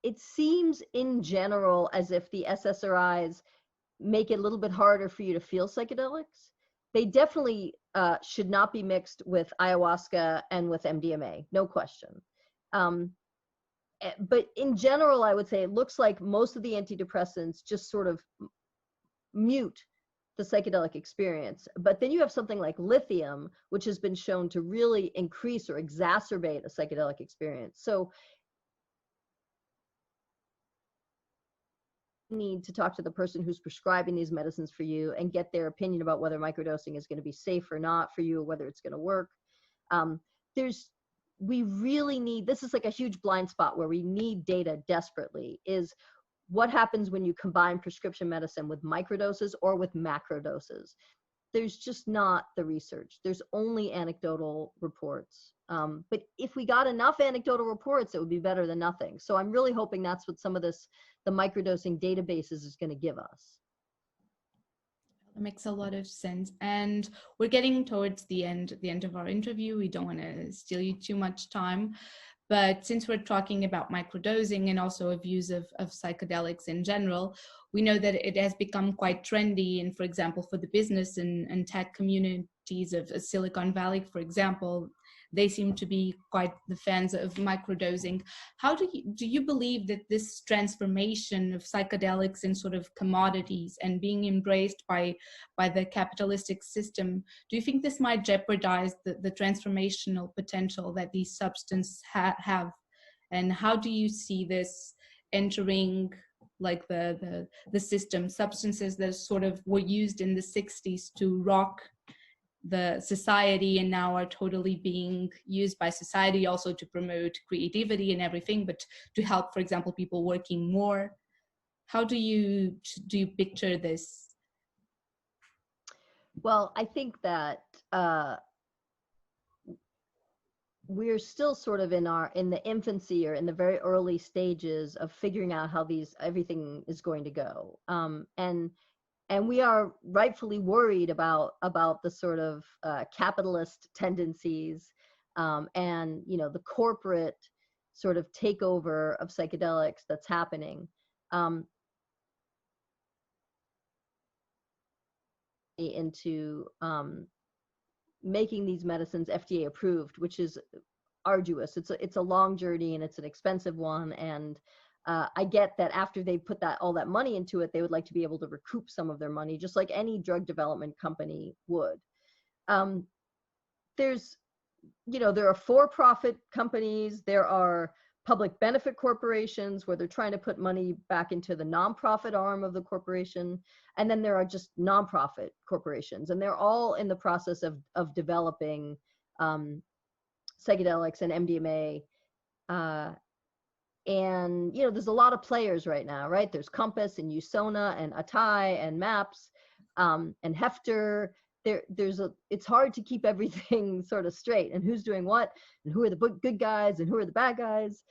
It seems in general as if the SSRIs make it a little bit harder for you to feel psychedelics. They definitely should not be mixed with ayahuasca and with MDMA, no question. But in general, I would say it looks like most of the antidepressants just sort of mute the psychedelic experience. But then you have something like lithium, which has been shown to really increase or exacerbate a psychedelic experience. So you need to talk to the person who's prescribing these medicines for you and get their opinion about whether microdosing is going to be safe or not for you, or whether it's going to work. We really need, this is like a huge blind spot where we need data desperately, is what happens when you combine prescription medicine with microdoses or with macrodoses. There's just not the research. There's only anecdotal reports. But if we got enough anecdotal reports, it would be better than nothing. So I'm really hoping that's what some of this, the microdosing databases is going to give us.
That makes a lot of sense. And we're getting towards the end of our interview. We don't want to steal you too much time. But since we're talking about microdosing and also abuse of psychedelics in general, we know that it has become quite trendy. And for example, for the business and tech communities of Silicon Valley, for example, they seem to be quite the fans of microdosing. How do you believe that this transformation of psychedelics in sort of commodities and being embraced by the capitalistic system, do you think this might jeopardize the transformational potential that these substances have? And how do you see this entering like the system, substances that sort of were used in the 60s to rock the society and now are totally being used by society also to promote creativity and everything, but to help, for example, people working more. How do you picture this?
Well, I think that we're still sort of in the infancy or in the very early stages of figuring out how everything is going to go. And we are rightfully worried about the sort of capitalist tendencies, and the corporate sort of takeover of psychedelics that's happening. Into making these medicines FDA approved, which is arduous. It's a long journey and it's an expensive one. And I get that after they put all that money into it, they would like to be able to recoup some of their money, just like any drug development company would. There are for-profit companies, there are public benefit corporations where they're trying to put money back into the nonprofit arm of the corporation. And then there are just nonprofit corporations, and they're all in the process of developing psychedelics and MDMA. And there's a lot of players right now, right? There's Compass and Zona and Atai and MAPS and Hefter. It's hard to keep everything sort of straight, and who's doing what, and who are the good guys and who are the bad guys.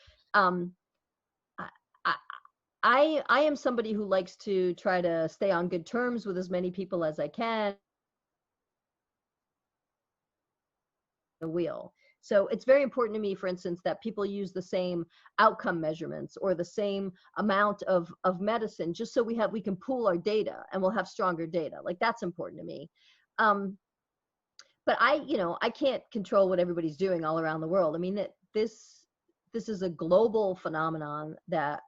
I am somebody who likes to try to stay on good terms with as many people as I can. The wheel. So it's very important to me, for instance, that people use the same outcome measurements or the same amount of medicine, just so we can pool our data and we'll have stronger data. Like, that's important to me. But I can't control what everybody's doing all around the world. I mean, this is a global phenomenon that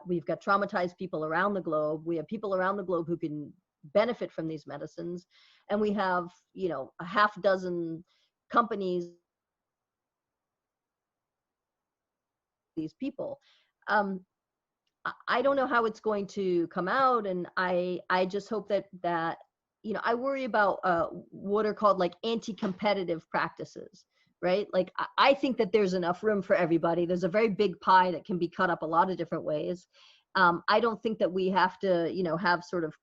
we've got traumatized people around the globe. We have people around the globe who can benefit from these medicines. And we have, a half dozen companies, these people. I don't know how it's going to come out. And I just hope that I worry about what are called like anti-competitive practices, right? Like, I think that there's enough room for everybody. There's a very big pie that can be cut up a lot of different ways. I don't think that we have to, have sort of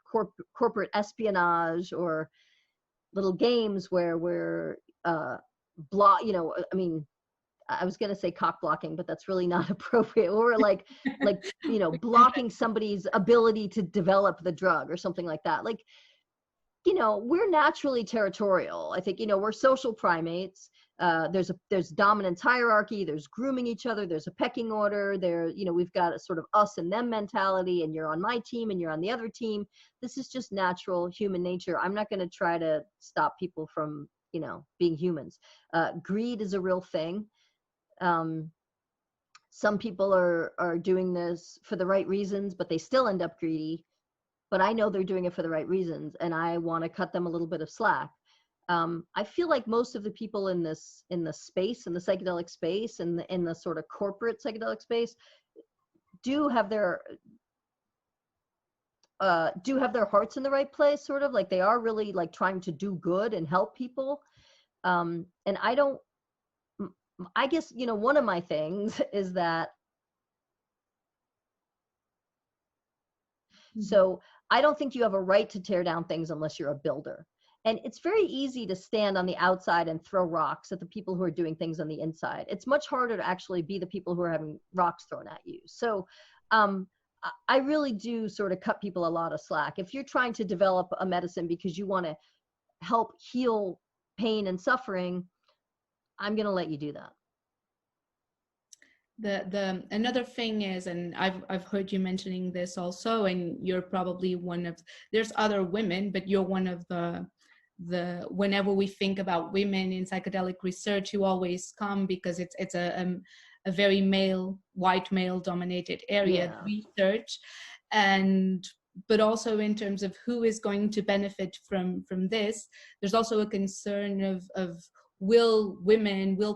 corporate espionage or little games where we're I mean, I was going to say cock blocking, but that's really not appropriate. Or like, blocking somebody's ability to develop the drug or something like that. Like, we're naturally territorial. I think, we're social primates. There's dominance hierarchy. There's grooming each other. There's a pecking order. We've got a sort of us and them mentality, and you're on my team and you're on the other team. This is just natural human nature. I'm not going to try to stop people from, being humans. Greed is a real thing. Some people are doing this for the right reasons, but they still end up greedy. But I know they're doing it for the right reasons, and I want to cut them a little bit of slack. I feel like most of the people in the space, in the psychedelic space, and in the sort of corporate psychedelic space, do have their hearts in the right place, sort of like they are really like trying to do good and help people. And I guess, one of my things is that, so I don't think you have a right to tear down things unless you're a builder. And it's very easy to stand on the outside and throw rocks at the people who are doing things on the inside. It's much harder to actually be the people who are having rocks thrown at you. So I really do sort of cut people a lot of slack. If you're trying to develop a medicine because you want to help heal pain and suffering, I'm going to let you do that.
The another thing is, and I've heard you mentioning this also, and you're probably there's other women, but you're one of the whenever we think about women in psychedelic research, you always come because it's a very white male dominated area, research, but also in terms of who is going to benefit from this, there's also a concern of will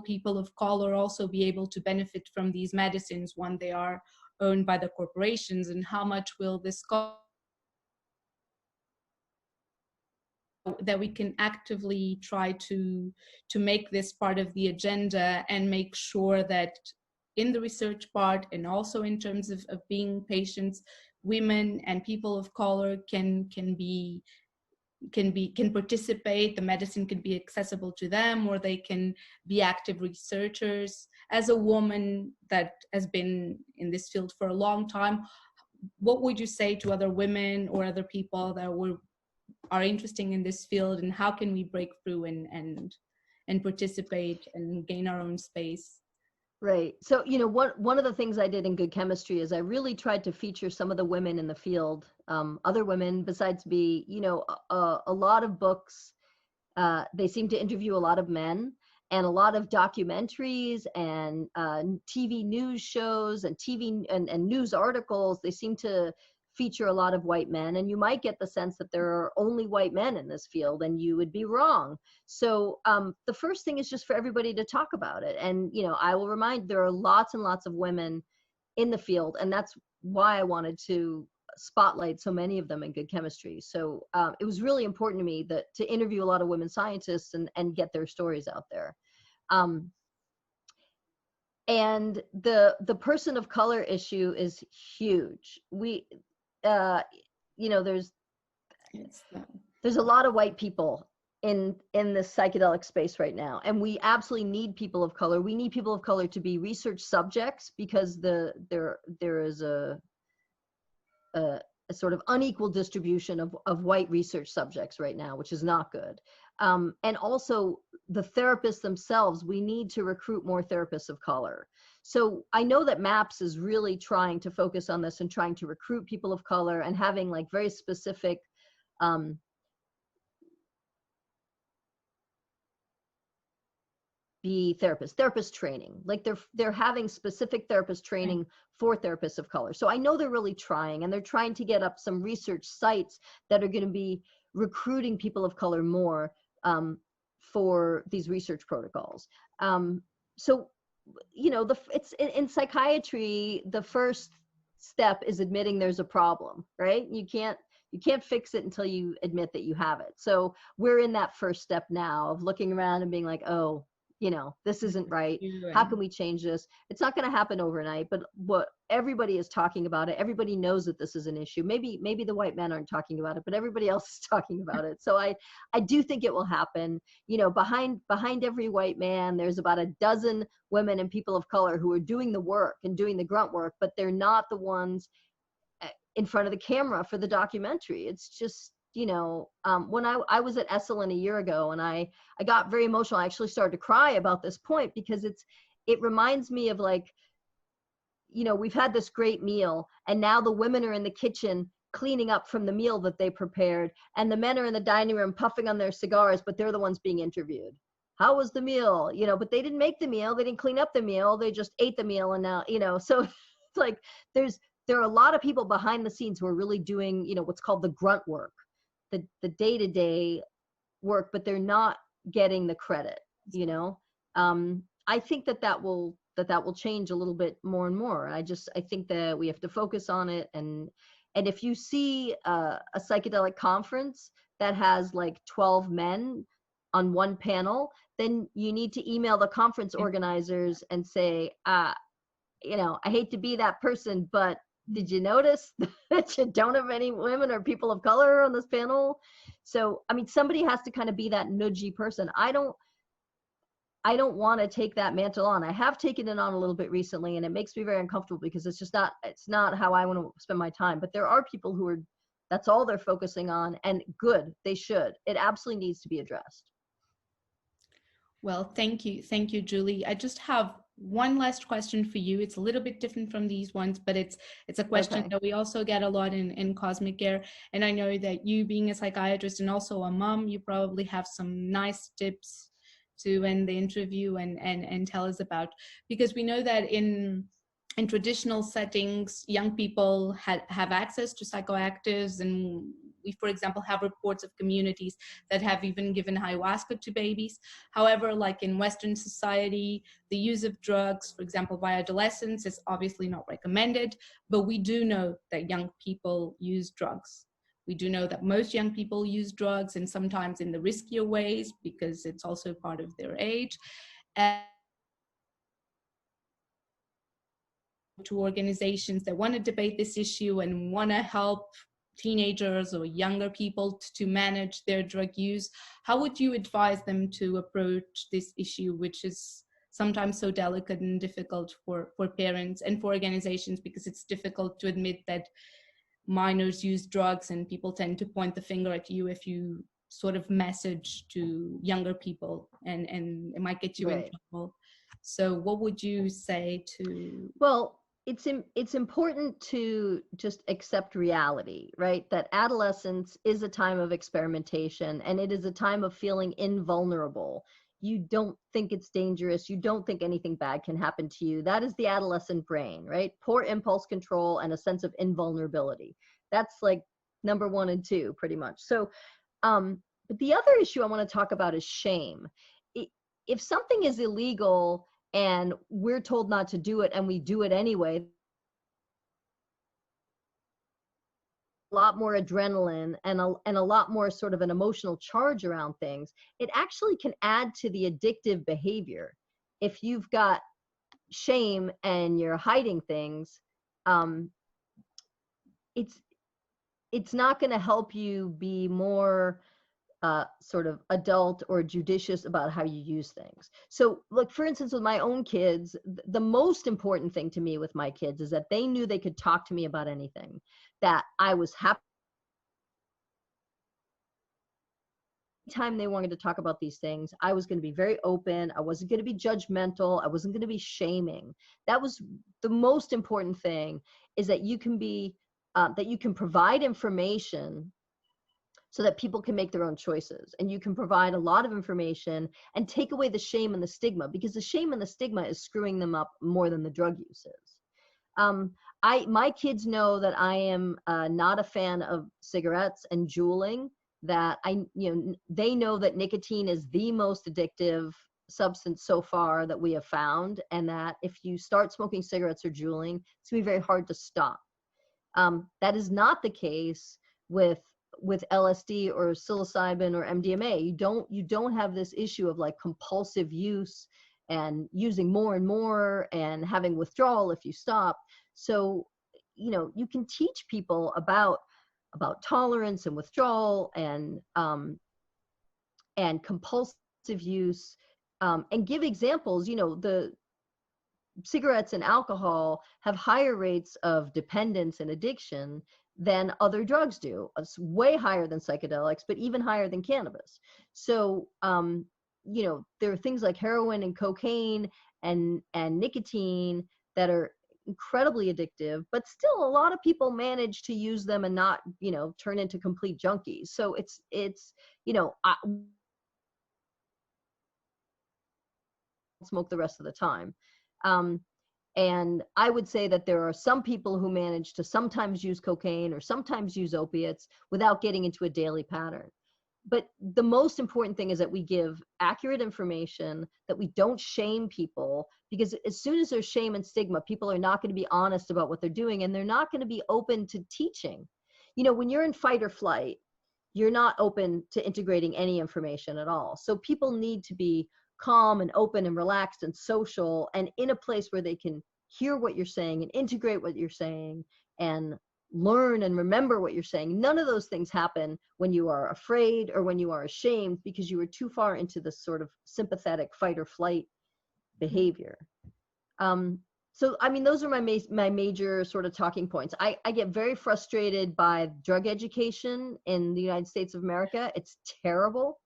people of color also be able to benefit from these medicines when they are owned by the corporations, and how much will this cost? that we can actively try to make this part of the agenda and make sure that in the research part and also in terms of being patients, women and people of color can participate, the medicine can be accessible to them, or they can be active researchers. As a woman that has been in this field for a long time, what would you say to other women or other people that are interested in this field, and how can we break through and participate and gain our own space?
Right. So, one of the things I did in Good Chemistry is I really tried to feature some of the women in the field, other women besides me. A lot of books, they seem to interview a lot of men, and a lot of documentaries and TV news shows and TV and news articles, they seem to feature a lot of white men, and you might get the sense that there are only white men in this field, and you would be wrong. So the first thing is just for everybody to talk about it. And, I will remind, there are lots and lots of women in the field, and that's why I wanted to spotlight so many of them in Good Chemistry. So it was really important to me to interview a lot of women scientists and get their stories out there. And the person of color issue is huge. There's a lot of white people in this psychedelic space right now, and we absolutely need people of color. We need people of color to be research subjects, because there is a sort of unequal distribution of white research subjects right now, which is not good. And also the therapists themselves, we need to recruit more therapists of color. So I know that MAPS is really trying to focus on this and trying to recruit people of color and having like very specific therapist training. Like they're having specific therapist training for therapists of color. So I know they're really trying, and they're trying to get up some research sites that are going to be recruiting people of color more for these research protocols. So, it's in psychiatry, the first step is admitting there's a problem, right? You can't fix it until you admit that you have it. So we're in that first step now of looking around and being like, oh, this isn't right. How can we change this? It's not going to happen overnight, but what everybody is talking about it. Everybody knows that this is an issue. Maybe the white men aren't talking about it, but everybody else is talking about it. So I do think it will happen. Behind every white man, there's about a dozen women and people of color who are doing the work and doing the grunt work, but they're not the ones in front of the camera for the documentary. It's just, when I was at Esalen a year ago, and I got very emotional. I actually started to cry about this point, because it reminds me of like, we've had this great meal, and now the women are in the kitchen cleaning up from the meal that they prepared, and the men are in the dining room puffing on their cigars, but they're the ones being interviewed. How was the meal? But they didn't make the meal. They didn't clean up the meal. They just ate the meal. And now, so it's like, there are a lot of people behind the scenes who are really doing, what's called the grunt work, the day-to-day work, but they're not getting the credit. I think that will change a little bit more and more. I think that we have to focus on it. And if you see a psychedelic conference that has like 12 men on one panel, then you need to email the conference organizers and say, I hate to be that person, but did you notice that you don't have any women or people of color on this panel? So, somebody has to kind of be that nudgy person. I don't want to take that mantle on. I have taken it on a little bit recently, and it makes me very uncomfortable, because it's not how I want to spend my time. But there are people that's all they're focusing on, and good, they should. It absolutely needs to be addressed.
Well, thank you, Julie. I just have one last question for you. It's a little bit different from these ones, but it's a question that we also get a lot in Cosmic Air. And I know that you, being a psychiatrist and also a mom, you probably have some nice tips to end the interview and tell us about, because we know that in traditional settings, young people have access to psychoactives, and we, for example, have reports of communities that have even given ayahuasca to babies. However, like in Western society, the use of drugs, for example, by adolescents, is obviously not recommended, but we do know that young people use drugs. We do know that most young people use drugs, and sometimes in the riskier ways because it's also part of their age. And to organizations that want to debate this issue and want to help teenagers or younger people to manage their drug use, how would you advise them to approach this issue, which is sometimes so delicate and difficult for parents and for organizations, because it's difficult to admit that minors use drugs, and people tend to point the finger at you if you sort of message to younger people, and it might get you in trouble. So what would you say to...
Well, it's important to just accept reality, right? That adolescence is a time of experimentation, and it is a time of feeling invulnerable. You don't think it's dangerous. You don't think anything bad can happen to you. That is the adolescent brain, right? Poor impulse control and a sense of invulnerability. That's like number 1 and 2, pretty much. So, but the other issue I want to talk about is shame. If something is illegal and we're told not to do it and we do it anyway, a lot more adrenaline and a lot more sort of an emotional charge around things, it actually can add to the addictive behavior. If you've got shame and you're hiding things, it's not going to help you be more sort of adult or judicious about how you use things. So, like, for instance, with my own kids, the most important thing to me with my kids is that they knew they could talk to me about anything, that I was happy. Time they wanted to talk about these things, I was going to be very open. I wasn't going to be judgmental. I wasn't going to be shaming. That was the most important thing, is that you can be, that you can provide information so that people can make their own choices. And you can provide a lot of information and take away the shame and the stigma, because the shame and the stigma is screwing them up more than the drug use is. My kids know that I am not a fan of cigarettes and juuling, that they know that nicotine is the most addictive substance so far that we have found, and that if you start smoking cigarettes or juuling, it's gonna be very hard to stop. That is not the case with LSD or psilocybin or MDMA. You don't have this issue of like compulsive use and using more and more and having withdrawal if you stop. So, you can teach people about tolerance and withdrawal and compulsive use, and give examples. The cigarettes and alcohol have higher rates of dependence and addiction than other drugs do. It's way higher than psychedelics, but even higher than cannabis. So, there are things like heroin and cocaine and nicotine that are incredibly addictive, but still a lot of people manage to use them and not, turn into complete junkies. So it's I smoke the rest of the time. And I would say that there are some people who manage to sometimes use cocaine or sometimes use opiates without getting into a daily pattern. But the most important thing is that we give accurate information, that we don't shame people, because as soon as there's shame and stigma, people are not going to be honest about what they're doing, and they're not going to be open to teaching. When you're in fight or flight, you're not open to integrating any information at all. So people need to be calm and open and relaxed and social and in a place where they can hear what you're saying and integrate what you're saying and learn and remember what you're saying. None of those things happen when you are afraid or when you are ashamed, because you are too far into this sort of sympathetic fight or flight behavior. So, those are my major sort of talking points. I get very frustrated by drug education in the United States of America. It's terrible.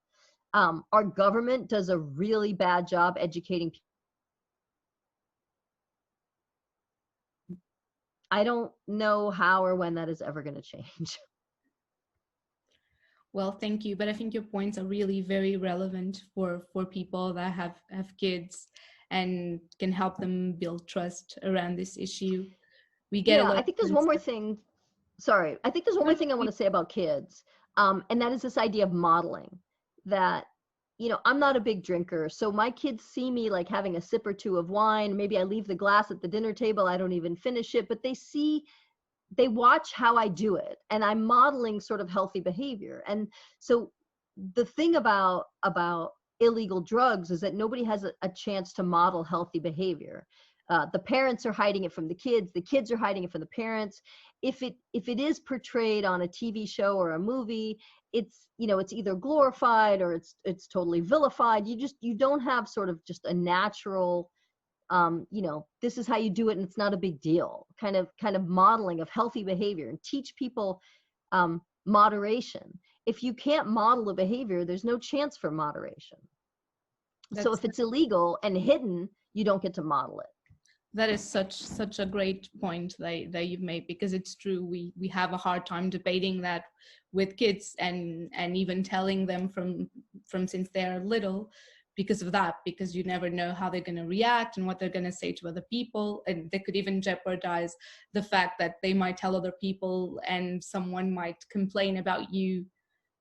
Our government does a really bad job educating people. I don't know how or when that is ever going to change.
Well, thank you. But I think your points are really very relevant for people that have kids and can help them build trust around this issue. We get a lot.
I think there's one more thing. Sorry. I think there's one more thing I want to say about kids. And that is this idea of modeling, that, I'm not a big drinker. So my kids see me like having a sip or two of wine. Maybe I leave the glass at the dinner table. I don't even finish it, but they see they watch how I do it, and I'm modeling sort of healthy behavior. And so the thing about illegal drugs is that nobody has a chance to model healthy behavior. The parents are hiding it from the kids are hiding it from the parents. If it is portrayed on a TV show or a movie, it's, you know, it's either glorified or it's totally vilified. You don't have sort of just a natural, you know, this is how you do it and it's not a big deal kind of modeling of healthy behavior, and teach people moderation. If you can't model a behavior, there's no chance for moderation. So if it's illegal and hidden, you don't get to model it.
That is such a great point that you've made, because it's true. We have a hard time debating that with kids, and even telling them from since they're little, because of that, because you never know how they're going to react and what they're going to say to other people, and they could even jeopardize the fact that they might tell other people and someone might complain about you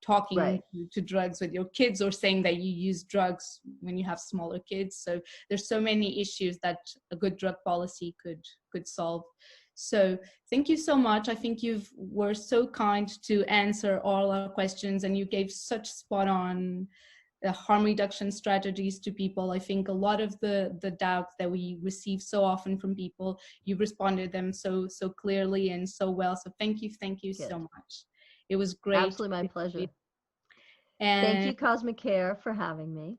talking
Right.
to drugs with your kids, or saying that you use drugs when you have smaller kids. So there's so many issues that a good drug policy could solve. So thank you so much. I think you were so kind to answer all our questions, and you gave such spot on harm reduction strategies to people. I think a lot of the doubts that we receive so often from people, you responded them so clearly and so well. So thank you
Good.
so much. It was great.
Absolutely my pleasure.
And
thank you, Cosmic Care, for having me.